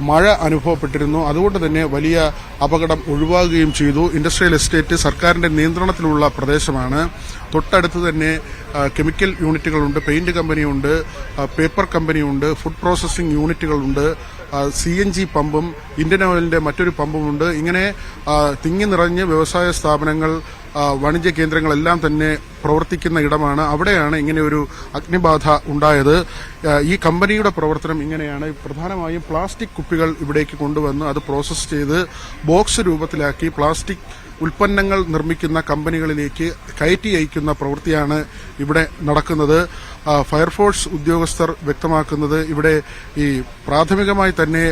മഴ അനുഭവപ്പെട്ടിരുന്നു. അതുകൊണ്ട് തന്നെ വലിയ അപകടം ഒഴിവാകുകയും ചെയ്തു. ഇൻഡസ്ട്രിയൽ എസ്റ്റേറ്റ് സർക്കാരിന്റെ നിയന്ത്രണത്തിലുള്ള പ്രദേശമാണ്. തൊട്ടടുത്ത് തന്നെ കെമിക്കൽ യൂണിറ്റുകളുണ്ട്, പെയിന്റ് കമ്പനിയുണ്ട്, പേപ്പർ കമ്പനിയുണ്ട്, ഫുഡ് പ്രോസസിംഗ് യൂണിറ്റുകളുണ്ട്, CNG പമ്പും ഇന്ത്യൻ ഓയിലിന്റെ മറ്റൊരു പമ്പുമുണ്ട്. ഇങ്ങനെ തിങ്ങി നിറഞ്ഞ് വ്യവസായ സ്ഥാപനങ്ങൾ, വാണിജ്യ കേന്ദ്രങ്ങളെല്ലാം തന്നെ പ്രവർത്തിക്കുന്ന ഇടമാണ്. അവിടെയാണ് ഇങ്ങനെ ഒരു അഗ്നിബാധ ഉണ്ടായത്. ഈ കമ്പനിയുടെ പ്രവർത്തനം ഇങ്ങനെയാണ്. പ്രധാനമായും പ്ലാസ്റ്റിക് കുപ്പികൾ ഇവിടേക്ക് കൊണ്ടുവന്ന് അത് പ്രോസസ് ചെയ്ത് ബോക്സ് രൂപത്തിലാക്കി പ്ലാസ്റ്റിക് ഉൽപ്പന്നങ്ങൾ നിർമ്മിക്കുന്ന കമ്പനികളിലേക്ക് കയറ്റി അയക്കുന്ന പ്രവൃത്തിയാണ് ഇവിടെ നടക്കുന്നത്. ഫയർഫോഴ്സ് ഉദ്യോഗസ്ഥർ വ്യക്തമാക്കുന്നത് ഇവിടെ ഈ പ്രാഥമികമായി തന്നെ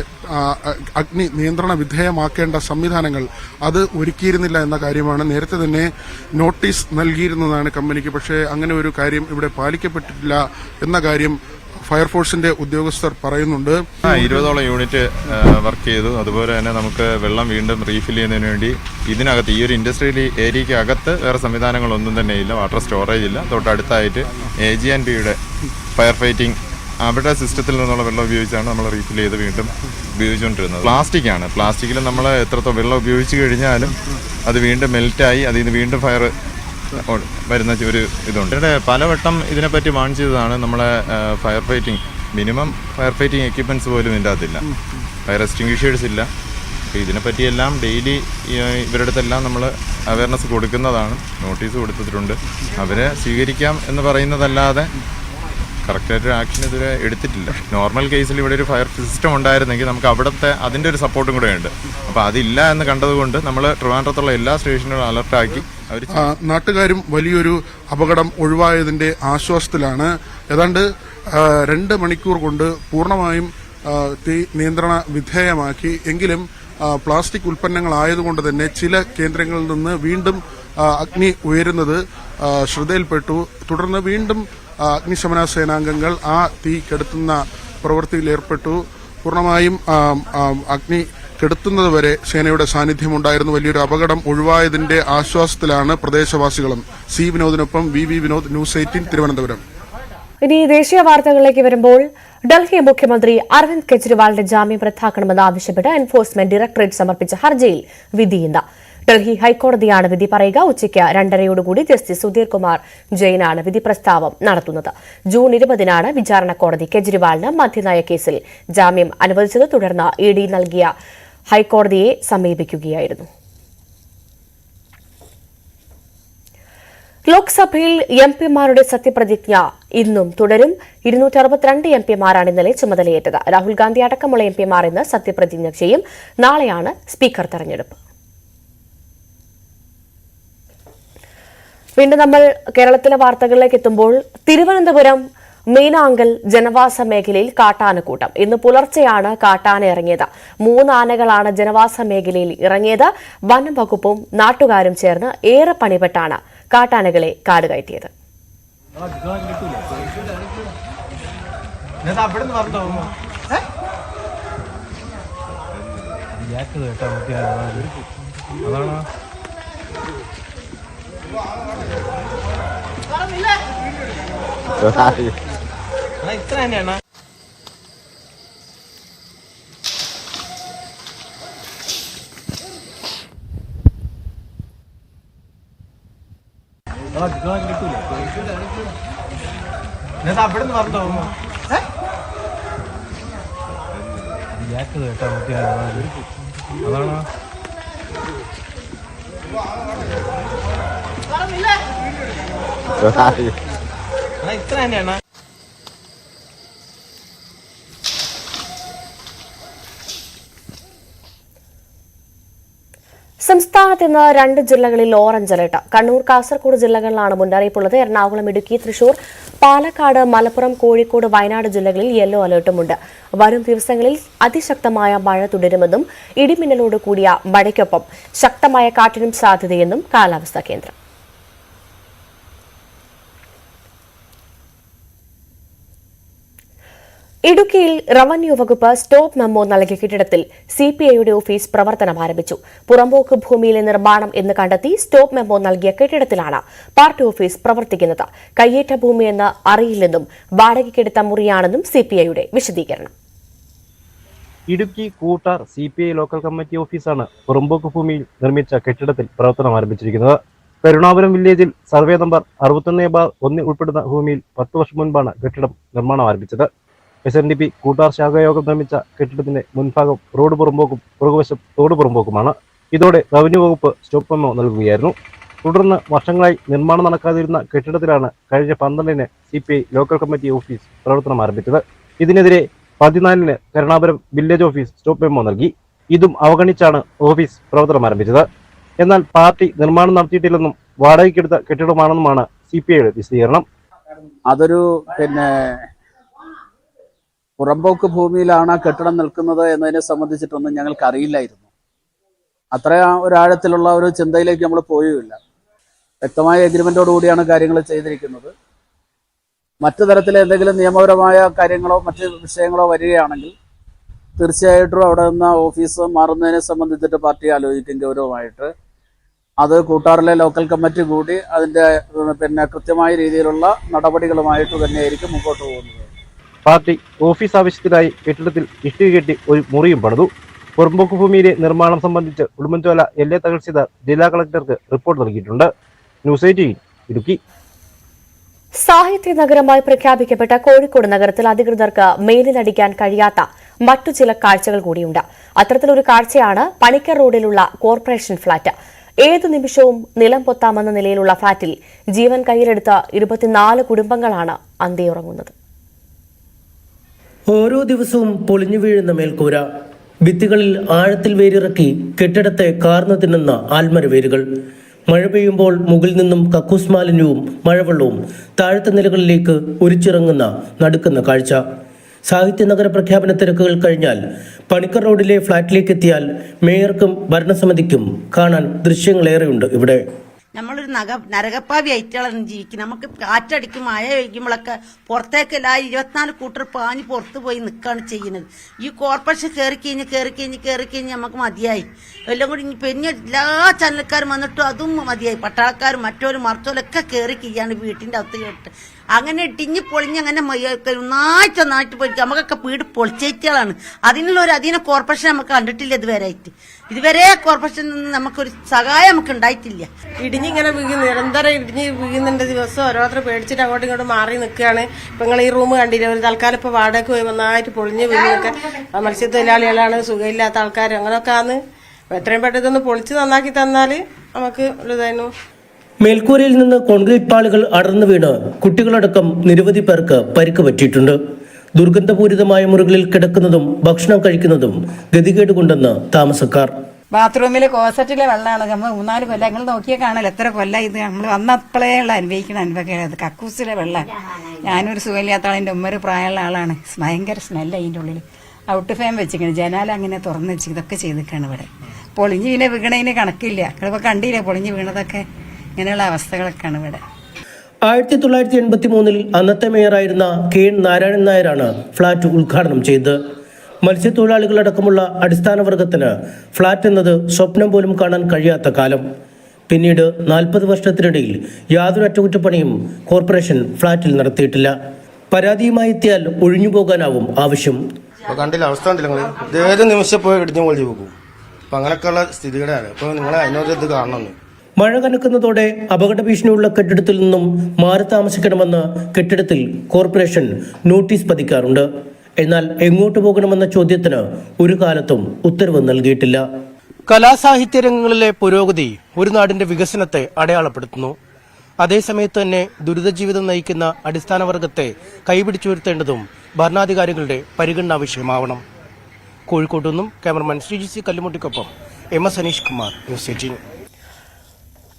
അഗ്നി നിയന്ത്രണ വിധേയമാക്കേണ്ട സംവിധാനങ്ങൾ അത് ഒരുക്കിയിരുന്നില്ല എന്ന കാര്യമാണ്. നേരത്തെ തന്നെ നോട്ടീസ് നൽകിയിരുന്നതാണ് കമ്പനിക്ക്. പക്ഷേ അങ്ങനെ ഒരു കാര്യം ഇവിടെ പാലിക്കപ്പെട്ടിട്ടില്ല എന്ന കാര്യം ഫയർഫോഴ്സിന്റെ ഉദ്യോഗസ്ഥർ പറയുന്നുണ്ട്. 20ഓളം യൂണിറ്റ് വർക്ക് ചെയ്തു. അതുപോലെ തന്നെ നമുക്ക് വെള്ളം വീണ്ടും റീഫിൽ ചെയ്യുന്നതിന് വേണ്ടി ഇതിനകത്ത് ഈ ഒരു ഇൻഡസ്ട്രിയൽ ഏരിയയ്ക്ക് അകത്ത് വേറെ സംവിധാനങ്ങളൊന്നും തന്നെ ഇല്ല. വാട്ടർ സ്റ്റോറേജ് ഇല്ല. തൊട്ടടുത്തായിട്ട് AG&Bയുടെ ഫയർ ഫൈറ്റിംഗ് അവരുടെ സിസ്റ്റത്തിൽ നിന്നുള്ള വെള്ളം ഉപയോഗിച്ചാണ് നമ്മൾ റീഫിൽ ചെയ്ത് വീണ്ടും ഉപയോഗിച്ചുകൊണ്ടിരുന്നത്. പ്ലാസ്റ്റിക്കിൽ നമ്മൾ എത്രത്തോളം വെള്ളം ഉപയോഗിച്ച് കഴിഞ്ഞാലും അത് വീണ്ടും മെൽറ്റായി അതിൽ നിന്ന് വീണ്ടും ഫയർ വരുന്ന ഒരു ഇതുണ്ട്. ഇവിടെ പലവട്ടം ഇതിനെപ്പറ്റി വാൺ ചെയ്തതാണ്. നമ്മളെ fire fighting minimum fire fighting equipments പോലും ഇതിൻ്റെ അകത്തില്ല. ഫയർ എക്സ്റ്റിംഗ്വിഷേഴ്സ് ഇല്ല. അപ്പോൾ ഇതിനെപ്പറ്റിയെല്ലാം ഡെയിലി ഇവരുടെ അടുത്തെല്ലാം നമ്മൾ അവയർനെസ് കൊടുക്കുന്നതാണ്. നോട്ടീസ് കൊടുത്തിട്ടുണ്ട്. അവരെ സ്വീകരിക്കാം എന്ന് പറയുന്നതല്ലാതെ കറക്റ്റായിട്ടൊരു ആക്ഷൻ ഇതുവരെ എടുത്തിട്ടില്ല. നോർമൽ കേസിൽ ഇവിടെ ഒരു ഫയർ സിസ്റ്റം ഉണ്ടായിരുന്നെങ്കിൽ നമുക്ക് അവിടുത്തെ അതിൻ്റെ ഒരു സപ്പോർട്ടും കൂടെ ഉണ്ട്. അപ്പോൾ അതില്ല എന്ന് കണ്ടതുകൊണ്ട് നമ്മൾ ട്രിവാൻഡ്രത്തുള്ള എല്ലാ സ്റ്റേഷനുകളും അലർട്ടാക്കി അവർ നാട്ടുകാരും വലിയൊരു അപകടം ഒഴിവായതിന്റെ ആശ്വാസത്തിലാണ്. ഏതാണ്ട് 2 മണിക്കൂർ കൊണ്ട് പൂർണ്ണമായും തീ നിയന്ത്രണ വിധേയമാക്കി. എങ്കിലും പ്ലാസ്റ്റിക് ഉൽപ്പന്നങ്ങളായതുകൊണ്ട് തന്നെ ചില കേന്ദ്രങ്ങളിൽ നിന്ന് വീണ്ടും അഗ്നി ഉയരുന്നത് ശ്രദ്ധയിൽപ്പെട്ടു. തുടർന്ന് വീണ്ടും അഗ്നിശമന സേനാംഗങ്ങൾ ആ തീ കെടുത്തുന്ന പ്രവൃത്തിയിൽ ഏർപ്പെട്ടു. പൂർണ്ണമായും അഗ്നി കെടുത്തുന്നതുവരെ സേനയുടെ സാന്നിധ്യമുണ്ടായിരുന്നു. വലിയൊരു അപകടം ഒഴിവായതിന്റെ ആശ്വാസത്തിലാണ് പ്രദേശവാസികളും. സി വിനോദിനൊപ്പം വി വിനോദ്, ന്യൂസ് 18 തിരുവനന്തപുരം. ഇനി ദേശീയ വാർത്തകളിലേക്ക് വരുമ്പോൾ ഡൽഹി മുഖ്യമന്ത്രി അരവിന്ദ് കെജ്രിവാളിന്റെ ജാമ്യം റദ്ദാക്കണമെന്ന് ആവശ്യപ്പെട്ട് എൻഫോഴ്സ്മെന്റ് ഡയറക്ടറേറ്റ് സമർപ്പിച്ച ഹർജിയിൽ വിധി ഇന്ന്. ഡൽഹി ഹൈക്കോടതിയാണ് വിധി പറയുക. ഉച്ചയ്ക്ക് 2:30 ജസ്റ്റിസ് സുധീർ കുമാർ ജെയിനാണ് വിധി പ്രസ്താവം നടത്തുന്നത്. ജൂൺ 20 വിചാരണ കോടതി കെജ്രിവാളിന് മദ്യനയ കേസിൽ ജാമ്യം അനുവദിച്ചത്. തുടർന്ന് ED നൽകിയ ഹൈക്കോടതിയെ സമീപിക്കുകയായിരുന്നു. ലോക്സഭയിൽ MP-മാരുടെ സത്യപ്രതിജ്ഞ ഇന്നും തുടരും. 262 MP-മാരാണ് ഇന്നലെ ചുമതലയേറ്റത്. രാഹുൽ ഗാന്ധി അടക്കമുള്ള MP-മാർ ഇന്ന് സത്യപ്രതിജ്ഞ ചെയ്യും. നാളെയാണ് സ്പീക്കർ തെരഞ്ഞെടുപ്പ്. വീണ്ടും നമ്മൾ കേരളത്തിലെ വാർത്തകളിലേക്ക് എത്തുമ്പോൾ തിരുവനന്തപുരം മീനാങ്കൽ ജനവാസ മേഖലയിൽ കാട്ടാനക്കൂട്ടം. ഇന്ന് പുലർച്ചെയാണ് കാട്ടാന ഇറങ്ങിയത്. 3 ആനകളാണ് ജനവാസ മേഖലയിൽ ഇറങ്ങിയത്. വനം വകുപ്പും നാട്ടുകാരും ചേർന്ന് ഏറെ പണിപ്പെട്ടാണ് കാട്ടാനകളെ കാടുകയറ്റിയത്. ഇത്ര തന്നെയാണ്. അവിടെ നിന്ന് പറഞ്ഞോ അതാണോ ഇത്ര തന്നെയാണ്. സംസ്ഥാനത്ത് ഇന്ന് 2 ജില്ലകളിൽ ഓറഞ്ച് അലർട്ട്. കണ്ണൂർ, കാസർഗോഡ് ജില്ലകളിലാണ് മുന്നറിയിപ്പുള്ളത്. എറണാകുളം, ഇടുക്കി, തൃശൂർ, പാലക്കാട്, മലപ്പുറം, കോഴിക്കോട്, വയനാട് ജില്ലകളിൽ യെല്ലോ അലർട്ടുമുണ്ട്. വരും ദിവസങ്ങളിൽ അതിശക്തമായ മഴ തുടരുമെന്നും ഇടിമിന്നലോട് കൂടിയ മഴയ്ക്കൊപ്പം ശക്തമായ കാറ്റിനും സാധ്യതയെന്നും കാലാവസ്ഥാ കേന്ദ്രം. ഇടുക്കിയിൽ റവന്യൂ വകുപ്പ് സ്റ്റോപ്പ് മെമ്മോ നൽകിയ കെട്ടിടത്തിൽ CPIയുടെ ഓഫീസ് പ്രവർത്തനം ആരംഭിച്ചു. പുറമ്പോക്ക് ഭൂമിയിലെ നിർമ്മാണം എന്ന് കണ്ടെത്തി സ്റ്റോപ്പ് മെമ്മോ നൽകിയ കെട്ടിടത്തിലാണ് പാർട്ടി ഓഫീസ് പ്രവർത്തിക്കുന്നത്. കയ്യേറ്റ ഭൂമിയെന്ന് അറിയില്ലെന്നും വാടകയ്ക്കെടുത്ത മുറിയാണെന്നും CPIയുടെ വിശദീകരണം. Idukki Koottar CPI local committee ഓഫീസാണ് പുറമ്പോക്ക് ഭൂമിയിൽ നിർമ്മിച്ച കെട്ടിടത്തിൽ പ്രവർത്തനം ആരംഭിച്ചിരിക്കുന്നത്. കരുണാപുരം വില്ലേജിൽ സർവേ നമ്പർ 61/1 ഉൾപ്പെടുന്ന ഭൂമിയിൽ 10 വർഷം മുൻപാണ് കെട്ടിടം നിർമ്മാണം ആരംഭിച്ചത്. SNDP കൂട്ടാർ ശാഖായോഗം നിർമ്മിച്ച കെട്ടിടത്തിന്റെ മുൻഭാഗം റോഡ് പുറമ്പോക്കും പുറകുവശം തോട് പുറമ്പോക്കുമാണ്. ഇതോടെ റവന്യൂ വകുപ്പ് സ്റ്റോപ്പ് മെമ്മോ നൽകുകയായിരുന്നു. തുടർന്ന് വർഷങ്ങളായി നിർമ്മാണം നടക്കാതിരുന്ന കെട്ടിടത്തിലാണ് കഴിഞ്ഞ 12-ന് CPI ലോക്കൽ കമ്മിറ്റി ഓഫീസ് പ്രവർത്തനം ആരംഭിച്ചത്. ഇതിനെതിരെ 14-ന് Karunapuram village office stop memo നൽകി. ഇതും അവഗണിച്ചാണ് ഓഫീസ് പ്രവർത്തനം ആരംഭിച്ചത്. എന്നാൽ പാർട്ടി നിർമ്മാണം നടത്തിയിട്ടില്ലെന്നും വാടകയ്ക്കെടുത്ത കെട്ടിടമാണെന്നുമാണ് CPIയുടെ വിശദീകരണം. അതൊരു പുറമ്പോക്ക് ഭൂമിയിലാണ് കെട്ടിടം നിൽക്കുന്നത് എന്നതിനെ സംബന്ധിച്ചിട്ടൊന്നും ഞങ്ങൾക്ക് അറിയില്ലായിരുന്നു. അത്ര ഒരാഴത്തിലുള്ള ഒരു ചിന്തയിലേക്ക് നമ്മൾ പോയുമില്ല. വ്യക്തമായ എഗ്രിമെന്റോട് കൂടിയാണ് കാര്യങ്ങൾ ചെയ്തിരിക്കുന്നത്. മറ്റു തരത്തിലെ എന്തെങ്കിലും നിയമപരമായ കാര്യങ്ങളോ മറ്റ് വിഷയങ്ങളോ വരികയാണെങ്കിൽ തീർച്ചയായിട്ടും അവിടെ നിന്ന് ഓഫീസ് മാറുന്നതിനെ സംബന്ധിച്ചിട്ട് പാർട്ടി ആലോചിക്കും ഗൗരവമായിട്ട്. അത് കൂട്ടാറിലെ ലോക്കൽ കമ്മിറ്റി കൂടി അതിന്റെ കൃത്യമായ രീതിയിലുള്ള നടപടികളുമായിട്ട് തന്നെയായിരിക്കും മുമ്പോട്ട് പോകുന്നത്. പാർട്ടി ഓഫീസ് ആവശ്യത്തിനായി കെട്ടിടത്തിൽ ഇഷ്ടിക കെട്ടി ഒരു മുറിയും പണിതു. പുറമ്പോക്ക് ഭൂമിയിലെ നിർമ്മാണം സംബന്ധിച്ച് ഉടുമ്പൻചോല LA തഹസിൽദാർ ജില്ലാ കളക്ടർക്ക് റിപ്പോർട്ട് നൽകിയിട്ടുണ്ട്. ന്യൂസ് 18 ഇടുക്കി. സാഹിത്യ നഗരമായി പ്രഖ്യാപിക്കപ്പെട്ട കോഴിക്കോട് നഗരത്തിൽ അധികൃതർക്ക് മേലിലടിക്കാൻ കഴിയാത്ത മറ്റു ചില കാഴ്ചകൾ കൂടിയുണ്ട്. അത്തരത്തിലൊരു കാഴ്ചയാണ് പണിക്കർ റോഡിലുള്ള കോർപ്പറേഷൻ ഫ്ളാറ്റ്. ഏതു നിമിഷവും നിലം പൊത്താമെന്ന നിലയിലുള്ള ഫ്ളാറ്റിൽ ജീവൻ കയ്യിലെടുത്ത 24 കുടുംബങ്ങളാണ് അന്തിയുറങ്ങുന്നത്. ഓരോ ദിവസവും പൊളിഞ്ഞു വീഴുന്ന മേൽക്കൂര, ഭിത്തികളിൽ ആഴത്തിൽ വേരിറക്കി കെട്ടിടത്തെ കാർന്നു തിന്നുന്ന ആൽമരവേരുകൾ, മഴ പെയ്യുമ്പോൾ മുകളിൽ നിന്നും കക്കൂസ് മാലിന്യവും മഴവെള്ളവും താഴത്തെ നിലകളിലേക്ക് ഒലിച്ചിറങ്ങുന്ന നടുക്കുന്ന കാഴ്ച. സാഹിത്യ നഗര പ്രഖ്യാപന തിരക്കുകൾ കഴിഞ്ഞാൽ പണിക്കർ റോഡിലെ ഫ്ളാറ്റിലേക്ക് എത്തിയാൽ മേയർക്കും ഭരണസമിതിക്കും കാണാൻ ദൃശ്യങ്ങളേറെയുണ്ട് ഇവിടെ. നമ്മളൊരു നരകപ്പാവി ആയിട്ടാണ് ജീവിക്കുന്നത്. നമുക്ക് കാറ്റടിക്കും മഴ പെയ്യുമ്പോഴൊക്കെ പുറത്തേക്കല്ല 24 കൂട്ടർ പാഞ്ഞ് പുറത്തു പോയി നിൽക്കുകയാണ് ചെയ്യുന്നത്. ഈ കോർപ്പറേഷൻ കയറി കഴിഞ്ഞ് നമുക്ക് മതിയായി. എല്ലാം കൂടി പിന്നെ എല്ലാ ചാനൽക്കാരും വന്നിട്ടും അതും മതിയായി. പട്ടാളക്കാരും മറ്റോരും മറത്തോലൊക്കെ കയറി കഴിയാണ് വീട്ടിൻ്റെ അകത്ത് കേട്ട്. അങ്ങനെ ഇടിഞ്ഞ് പൊളിഞ്ഞ് അങ്ങനെ ഒന്നായിട്ട് പോയിട്ട് നമുക്കൊക്കെ വീട് പൊളിച്ചേറ്റുകളാണ്. അതിനെ കോർപ്പറേഷൻ നമുക്ക് കണ്ടിട്ടില്ല ഇതുവരെ കോർപ്പറേഷനിൽ നിന്ന് നമുക്കൊരു സഹായം നമുക്ക് ഉണ്ടായിട്ടില്ല. ഇടിഞ്ഞിങ്ങനെ നിരന്തരം ഇടിഞ്ഞ് വീഴുന്നുണ്ട്. ദിവസം ഓരോരുത്തർ പേടിച്ചിട്ട് അങ്ങോട്ടും ഇങ്ങോട്ടും മാറി നിൽക്കുകയാണ്. ഇപ്പൊ നിങ്ങൾ ഈ റൂം കണ്ടില്ല, ഒരു തൽക്കാലം ഇപ്പൊ വാടകയ്ക്ക് പോയി നന്നായിട്ട് പൊളിഞ്ഞ് വീഴുന്നൊക്കെ മത്സ്യത്തൊഴിലാളികളാണ്, സുഖമില്ലാത്ത ആൾക്കാർ, അങ്ങനെയൊക്കെ ആണ്. എത്രയും പെട്ടെന്ന് ഇതൊന്ന് പൊളിച്ച് നന്നാക്കി തന്നാല് നമുക്ക് ഇതായിരുന്നു. മേൽക്കൂരയിൽ നിന്ന് കോൺക്രീറ്റ് പാളികൾ അടർന്നു വീണ് കുട്ടികളടക്കം നിരവധി പേർക്ക് പരിക്ക് പറ്റിയിട്ടുണ്ട്. ദുർഗന്ധപൂരിതമായ മുറികളിൽ കിടക്കുന്നതും ഭക്ഷണം കഴിക്കുന്നതും ഗതികേട് കൊണ്ടെന്ന് താമസക്കാർ. ബാത്റൂമിലെ കോസറ്റിലെ വെള്ളമാണ്. നമ്മൾ 3-4 കൊല്ലം ഞങ്ങൾ നോക്കിയാൽ കാണല്ലോ എത്ര കൊല്ലം ഇത് നമ്മൾ വന്നപ്പോഴേ ഉള്ള അനുഭവിക്കുന്ന അനുഭവം. കക്കൂസിലെ വെള്ളം. ഞാനൊരു സുഖമില്ലാത്ത ആളിന്റെ ഉമ്മൊരു പ്രായമുള്ള ആളാണ്. ഭയങ്കര സ്മെല്ല് അതിൻ്റെ ഉള്ളിൽ. ഔട്ട് ഫാൻ വെച്ചിരിക്കണം, ജനാല അങ്ങനെ തുറന്നു വെച്ച് ഇതൊക്കെ ചെയ്തിട്ടാണ് ഇവിടെ. പൊളിഞ്ഞ് പിന്നെ വീണതിന് കണക്കില്ല. ഇപ്പൊ കണ്ടില്ലേ പൊളിഞ്ഞ് വീണതൊക്കെ. ഇങ്ങനെയുള്ള അവസ്ഥകളൊക്കെയാണ് ഇവിടെ. 1983 അന്നത്തെ മേയറായിരുന്ന KN നാരായണൻ നായരാണ് ഫ്ളാറ്റ് ഉദ്ഘാടനം ചെയ്തത്. മത്സ്യത്തൊഴിലാളികളടക്കമുള്ള അടിസ്ഥാന വർഗത്തിന് ഫ്ളാറ്റ് എന്നത് സ്വപ്നം പോലും കാണാൻ കഴിയാത്ത കാലം. പിന്നീട് 40 വർഷത്തിനിടയിൽ യാതൊരു അറ്റകുറ്റപ്പണിയും കോർപ്പറേഷൻ ഫ്ളാറ്റിൽ നടത്തിയിട്ടില്ല. പരാതിയുമായി എത്തിയാൽ ഒഴിഞ്ഞു പോകാനാവും ആവശ്യം. കണ്ടില്ല അവസ്ഥ കണ്ടില്ല നിങ്ങൾ. ഏത് നിമിഷം പോയി ഇടിഞ്ഞു പൊളിഞ്ഞു പോകും. അപ്പൊ അങ്ങനെയൊക്കെയുള്ള സ്ഥിതികളാണ്. അപ്പൊ നിങ്ങളെ അതിനോട് ഇത് കാണണമെന്ന്. മഴ കനക്കുന്നതോടെ അപകട ഭീഷണിയുള്ള കെട്ടിടത്തിൽ നിന്നും മാറി താമസിക്കണമെന്ന് കെട്ടിടത്തിൽ കോർപ്പറേഷൻ നോട്ടീസ് പതിക്കാറുണ്ട്. എന്നാൽ എങ്ങോട്ട് പോകണമെന്ന ചോദ്യത്തിന് ഒരു കാലത്തും ഉത്തരവ് നൽകിയിട്ടില്ല. കലാസാഹിത്യ രംഗങ്ങളിലെ പുരോഗതി ഒരു നാടിന്റെ വികസനത്തെ അടയാളപ്പെടുത്തുന്നു. അതേസമയത്ത് തന്നെ ദുരിതജീവിതം നയിക്കുന്ന അടിസ്ഥാന വർഗത്തെ കൈപിടിച്ചുയർത്തേണ്ടതും ഭരണാധികാരികളുടെ പരിഗണനാ വിഷയമാവണം. കോഴിക്കോട്ടു നിന്നും ക്യാമറമാൻ ശ്രീജിസി കല്ലുമുട്ടിക്കൊപ്പം MS Aneesh Kumar, news 18.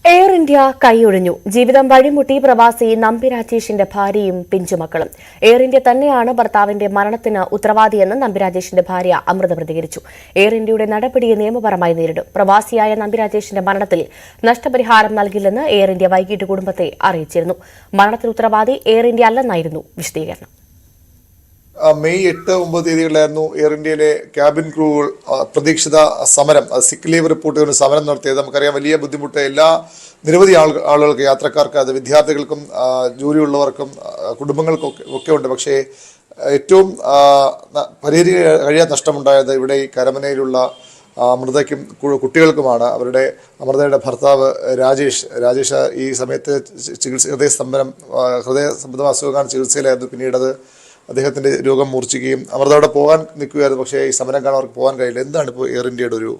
Air India കൈയൊഴിഞ്ഞു. ജീവിതം വഴിമുട്ടി പ്രവാസി നമ്പി രാജേഷിന്റെ ഭാര്യയും പിഞ്ചുമക്കളും. എയർ ഇന്ത്യ തന്നെയാണ് ഭർത്താവിന്റെ മരണത്തിന് ഉത്തരവാദിയെന്ന് നമ്പി രാജേഷിന്റെ ഭാര്യ അമൃത പ്രതികരിച്ചു. എയർ ഇന്ത്യയുടെ നടപടിയെ നിയമപരമായി നേരിടും. പ്രവാസിയായ നമ്പി രാജേഷിന്റെ മരണത്തിൽ നഷ്ടപരിഹാരം നൽകില്ലെന്ന് എയർ ഇന്ത്യ വൈകിട്ട് കുടുംബത്തെ അറിയിച്ചിരുന്നു. മരണത്തിന് ഉത്തരവാദി എയർ ഇന്ത്യ അല്ലെന്നായിരുന്നു വിശദീകരണം. മെയ് 8-9 തീയതികളിലായിരുന്നു എയർ ഇന്ത്യയിലെ ക്യാബിൻ ക്രൂകൾ പ്രതീക്ഷിത സമരം, സിക്ക് ലീവ് റിപ്പോർട്ടുകൾ സമരം നടത്തിയത്. നമുക്കറിയാം, വലിയ ബുദ്ധിമുട്ട് നിരവധി ആളുകൾക്ക്, യാത്രക്കാർക്ക്, അത് വിദ്യാർത്ഥികൾക്കും ജോലിയുള്ളവർക്കും കുടുംബങ്ങൾക്കൊക്കെ ഉണ്ട്. പക്ഷേ ഏറ്റവും പരിഹരിക്കാൻ കഴിയാത്ത നഷ്ടമുണ്ടായത് ഇവിടെ ഈ കരമനയിലുള്ള അമൃതയ്ക്കും കുട്ടികൾക്കുമാണ്. അമൃതയുടെ ഭർത്താവ് രാജേഷ് ഈ സമയത്ത് ഹൃദയ സംബന്ധമായ അസുഖമാണ്, ചികിത്സയിലായിരുന്നു. പിന്നീട് അദ്ദേഹത്തിന്റെ രോഗം മൂർച്ഛിക്കുകയും അമൃത അവിടെ പോകാൻ നിൽക്കുകയായിരുന്നു. പക്ഷേ ഈ സമരം കാണാൻ അവർക്ക് പോകാൻ കഴിയില്ല. എന്താണ് ഇപ്പോൾ എയർ ഇന്ത്യയുടെ ഒരു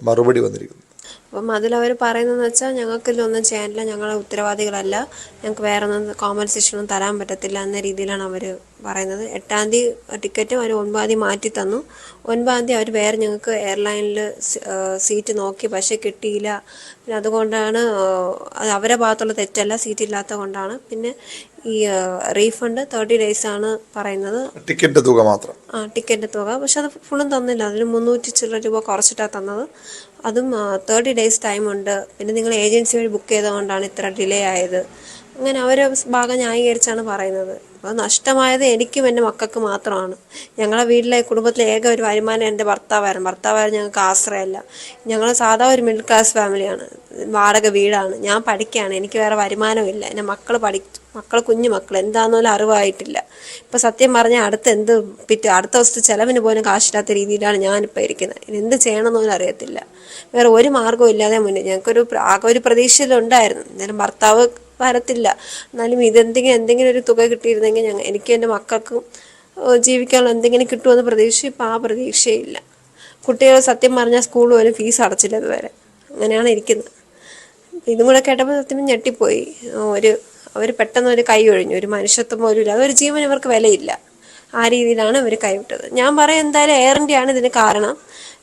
മറുപടി വന്നിരിക്കുന്നത്? അപ്പം അതിലവർ പറയുന്നതെന്ന് വെച്ചാൽ ഞങ്ങൾക്കിതൊന്നും ചെയ്യാനില്ല, ഞങ്ങളെ ഉത്തരവാദികളല്ല, ഞങ്ങൾക്ക് വേറെ ഒന്നും കോമ്പൻസേഷനൊന്നും തരാൻ പറ്റത്തില്ല എന്ന രീതിയിലാണ് അവർ പറയുന്നത്. 8-ാം തീയതി ടിക്കറ്റും അവർ 9-ാം തീയതി മാറ്റി തന്നു. 9-ാം തീയതി അവർ വേറെ ഞങ്ങൾക്ക് എയർലൈനിൽ സീറ്റ് നോക്കി, പക്ഷേ കിട്ടിയില്ല. പിന്നെ അതുകൊണ്ടാണ് അത് അവരുടെ ഭാഗത്തുള്ള തെറ്റല്ല, സീറ്റ് ഇല്ലാത്തത് കൊണ്ടാണ്. പിന്നെ ഈ റീഫണ്ട് 30 days ആണ് പറയുന്നത്. ടിക്കറ്റ് തുക മാത്രം. ടിക്കറ്റ് തുക, പക്ഷെ അത് ഫുള്ളും തന്നില്ല. അതിന് 300 ചില്ലറ രൂപ കുറച്ചിട്ടാണ് തന്നത്. അതും 30 days ടൈം ഉണ്ട്. പിന്നെ നിങ്ങൾ ഏജൻസി വഴി ബുക്ക് ചെയ്തുകൊണ്ടാണ് ഇത്ര ഡിലേ ആയത്. അങ്ങനെ അവരെ ഭാഗം ന്യായീകരിച്ചാണ് പറയുന്നത്. അപ്പോൾ നഷ്ടമായത് എനിക്കും എൻ്റെ മക്കൾക്ക് മാത്രമാണ്. ഞങ്ങളുടെ വീട്ടിലെ കുടുംബത്തിലെ ഏക ഒരു വരുമാനം എൻ്റെ ഭർത്താവായിരുന്നു. ഞങ്ങൾക്ക് ആശ്രയമല്ല. ഞങ്ങൾ സാധാ ഒരു മിഡിൽ ക്ലാസ് ഫാമിലിയാണ്. വാടക വീടാണ്. ഞാൻ പഠിക്കുകയാണ്. എനിക്ക് വേറെ വരുമാനമില്ല. എൻ്റെ മക്കൾ കുഞ്ഞു മക്കൾ എന്താണെന്നോലും അറിവായിട്ടില്ല. ഇപ്പം സത്യം പറഞ്ഞാൽ അടുത്ത ദിവസത്തെ ചിലവിന് പോലും കാശില്ലാത്ത രീതിയിലാണ് ഞാനിപ്പോൾ ഇരിക്കുന്നത്. എന്ത് ചെയ്യണമെന്ന് പോലും അറിയത്തില്ല. വേറെ ഒരു മാർഗ്ഗവും ഇല്ലാതെ മുന്നേ ആകെ ഒരു പ്രതീക്ഷയിലുണ്ടായിരുന്നു. എന്തായാലും ഭർത്താവ് വരത്തില്ല, എന്നാലും എന്തെങ്കിലും ഒരു തുക കിട്ടിയിരുന്നെങ്കിൽ എനിക്കും എൻ്റെ മക്കൾക്കും ജീവിക്കാനുള്ള എന്തെങ്കിലും കിട്ടുമെന്ന് പ്രതീക്ഷിച്ചു. ഇപ്പം ആ പ്രതീക്ഷയില്ല. കുട്ടികൾ സത്യം പറഞ്ഞാൽ സ്കൂൾ പോലും ഫീസ് അടച്ചില്ല ഇതുവരെ. അങ്ങനെയാണ് ഇരിക്കുന്നത്. ഇതും കൂടെ കേട്ടപ്പോൾ സത്യം ഞെട്ടിപ്പോയി. അവർ പെട്ടെന്ന് ഒരു കൈ ഒഴിഞ്ഞു. ഒരു മനുഷ്യത്വം പോലും ഇല്ല. അതൊരു ജീവൻ ഇവർക്ക് വിലയില്ല. ആ രീതിയിലാണ് അവർ കൈവിട്ടത്. ഞാൻ പറയാം എന്തായാലും എയർ ഇന്ത്യയാണ് ഇതിന് കാരണം.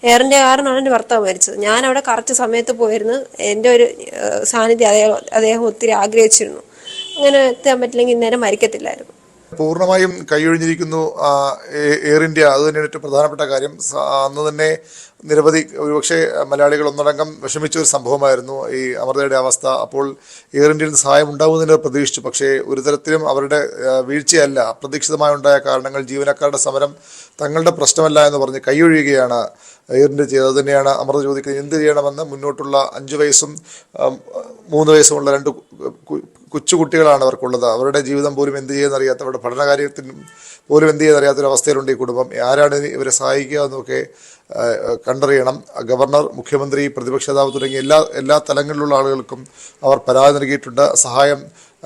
എയർ ഇന്ത്യ കാരണമാണ് എൻ്റെ ഭർത്താവ് മരിച്ചത്. ഞാൻ അവിടെ കറക്റ്റ് സമയത്ത് പോയിരുന്നു. എൻ്റെ ഒരു സാന്നിധ്യം അദ്ദേഹം ഒത്തിരി ആഗ്രഹിച്ചിരുന്നു. അങ്ങനെ എത്താൻ പറ്റില്ലെങ്കിൽ ഇന്നേരം മരിക്കത്തില്ലായിരുന്നു. പൂർണ്ണമായും കൈയൊഴിഞ്ഞിരിക്കുന്നു എയർ ഇന്ത്യ. അത് തന്നെയാണ് ഏറ്റവും പ്രധാനപ്പെട്ട കാര്യം. അന്ന് തന്നെ നിരവധി ഒരുപക്ഷെ മലയാളികൾ ഒന്നടങ്കം വിഷമിച്ച ഒരു സംഭവമായിരുന്നു ഈ അമൃതയുടെ അവസ്ഥ. അപ്പോൾ എയർ ഇന്ത്യയിൽ നിന്ന് സഹായം ഉണ്ടാകുമെന്ന് പ്രതീക്ഷിച്ചു. പക്ഷേ ഒരു തരത്തിലും അവരുടെ വീഴ്ചയല്ല, അപ്രതീക്ഷിതമായി ഉണ്ടായ കാരണങ്ങൾ, ജീവനക്കാരുടെ സമരം തങ്ങളുടെ പ്രശ്നമല്ല എന്ന് പറഞ്ഞ് കൈയൊഴിയുകയാണ് എയർ ഇന്ത്യ ചെയ്തത്. അത് തന്നെയാണ് അമൃത ചോദിക്കുന്നത്. എന്ത് ചെയ്യണമെന്ന് മുന്നോട്ടുള്ള 5 വയസ്സും 3 വയസ്സുമുള്ള 2 കൊച്ചുകുട്ടികളാണ് അവർക്കുള്ളത്. അവരുടെ ജീവിതം പോലും എന്ത് ചെയ്യുന്നറിയാത്ത, അവരുടെ പഠനകാര്യത്തിനും പോലും എന്ത് ചെയ്യുന്നറിയാത്തൊരവസ്ഥയിലുണ്ട് ഈ കുടുംബം. ആരാണ് ഇവരെ സഹായിക്കുക എന്നൊക്കെ കണ്ടറിയണം. ഗവർണർ, മുഖ്യമന്ത്രി, പ്രതിപക്ഷ നേതാവ് തുടങ്ങിയ എല്ലാ തലങ്ങളിലുള്ള ആളുകൾക്കും അവർ പരാതി നൽകിയിട്ടുണ്ട്. സഹായം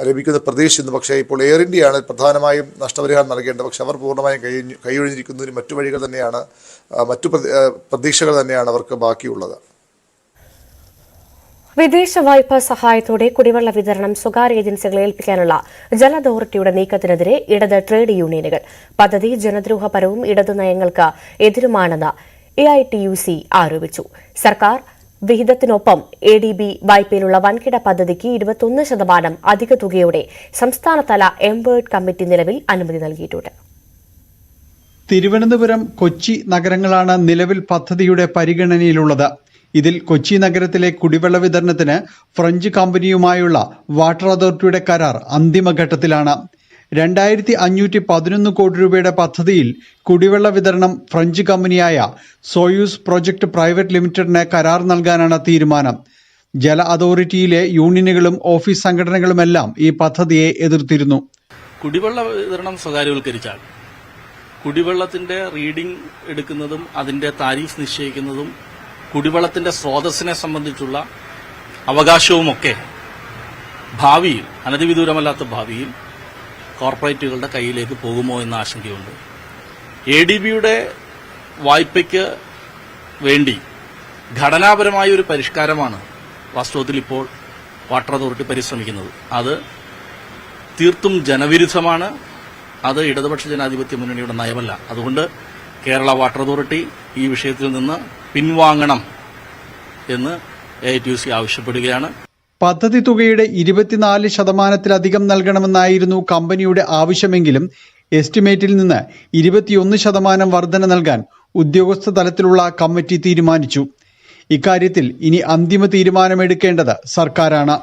ലഭിക്കുന്ന പ്രതീക്ഷിക്കുന്നു. പക്ഷേ ഇപ്പോൾ എയർ ഇന്ത്യയാണ് പ്രധാനമായും നഷ്ടപരിഹാരം നൽകേണ്ടത്. പക്ഷെ അവർ പൂർണ്ണമായും കൈയൊഴിഞ്ഞിരിക്കുന്നതിന് മറ്റു വഴികൾ തന്നെയാണ്, മറ്റു പ്രതീക്ഷകൾ തന്നെയാണ് അവർക്ക് ബാക്കിയുള്ളത്. വിദേശ വായ്പാ സഹായത്തോടെ കുടിവെള്ള വിതരണം സ്വകാര്യ ഏജൻസികളെ ഏൽപ്പിക്കാനുള്ള ജല അതോറിറ്റിയുടെ നീക്കത്തിനെതിരെ ഇടത് ട്രേഡ് യൂണിയനുകൾ. പദ്ധതി ജനദ്രോഹപരവും ഇടതു നയങ്ങൾക്ക് എതിരുമാണെന്ന് AITUC ആരോപിച്ചു. സർക്കാർ വിഹിതത്തിനൊപ്പം ADB വായ്പയിലുള്ള വൻകിട പദ്ധതിക്ക് 21% അധിക തുകയോടെ സംസ്ഥാനതല എംവേർഡ് കമ്മിറ്റി നിലവിൽ അനുമതി നൽകിയിട്ടുണ്ട്. തിരുവനന്തപുരം, കൊച്ചി നഗരങ്ങളാണ് നിലവിൽ പദ്ധതിയുടെ പരിഗണനയിലുള്ളത്. ഇതിൽ കൊച്ചി നഗരത്തിലെ കുടിവെള്ള വിതരണത്തിന് ഫ്രഞ്ച് കമ്പനിയുമായുള്ള വാട്ടർ അതോറിറ്റിയുടെ കരാർ അന്തിമഘട്ടത്തിലാണ്. 2511 കോടി രൂപയുടെ പദ്ധതിയിൽ കുടിവെള്ള വിതരണം ഫ്രഞ്ച് കമ്പനിയായ സോയൂസ് പ്രൊജക്ട് പ്രൈവറ്റ് ലിമിറ്റഡിന് കരാർ നൽകാനാണ് തീരുമാനം. ജല അതോറിറ്റിയിലെ യൂണിയനുകളും ഓഫീസ് സംഘടനകളുമെല്ലാം ഈ പദ്ധതിയെ എതിർത്തിരുന്നു. കുടിവെള്ള വിതരണം സ്വകാര്യവൽക്കരിച്ചാൽ കുടിവെള്ളത്തിന്റെ റീഡിംഗ് എടുക്കുന്നതും അതിന്റെ താരീഫ് നിശ്ചയിക്കുന്നതും കുടിവെള്ളത്തിന്റെ സ്രോതസ്സിനെ സംബന്ധിച്ചുള്ള അവകാശവുമൊക്കെ ഭാവിയിൽ, അനധിവിദൂരമല്ലാത്ത ഭാവിയിൽ കോർപ്പറേറ്റുകളുടെ കയ്യിലേക്ക് പോകുമോ എന്ന ആശങ്കയുണ്ട്. ADBയുടെ വായ്പയ്ക്ക് വേണ്ടി ഘടനാപരമായ ഒരു പരിഷ്കാരമാണ് വാസ്തവത്തിൽ ഇപ്പോൾ വാട്ടർ അതോറിറ്റി പരിശ്രമിക്കുന്നത്. അത് തീർത്തും ജനവിരുദ്ധമാണ്. അത് ഇടതുപക്ഷ ജനാധിപത്യ മുന്നണിയുടെ നയമല്ല. അതുകൊണ്ട് കേരള വാട്ടർ അതോറിറ്റി ഈ വിഷയത്തിൽ നിന്ന് പിൻവാങ്ങണം എന്ന് AITUC ആവശ്യപ്പെടുകയാണ്. പദ്ധതി തുകയുടെ 24% നൽകണമെന്നായിരുന്നു കമ്പനിയുടെ ആവശ്യമെങ്കിലും എസ്റ്റിമേറ്റിൽ നിന്ന് 21% വർധന നൽകാൻ ഉദ്യോഗസ്ഥ തലത്തിലുള്ള കമ്മിറ്റി തീരുമാനിച്ചു. ഇക്കാര്യത്തിൽ ഇനി അന്തിമ തീരുമാനമെടുക്കേണ്ടത് സർക്കാരാണ്.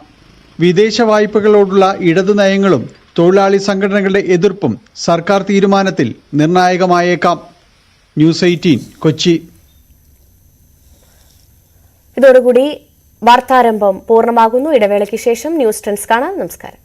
വിദേശ വായ്പകളോടുള്ള ഇടതു നയങ്ങളും തൊഴിലാളി സംഘടനകളുടെ എതിർപ്പും സർക്കാർ തീരുമാനത്തിൽ നിർണായകമായേക്കാം. ന്യൂസ് 18 കൊച്ചി. ഇതോടുകൂടി വാർത്താരംഭം പൂർണ്ണമാകുന്നു. ഇടവേളയ്ക്ക് ശേഷം ന്യൂസ് ട്രെൻഡ്സ് കാണാം. നമസ്കാരം.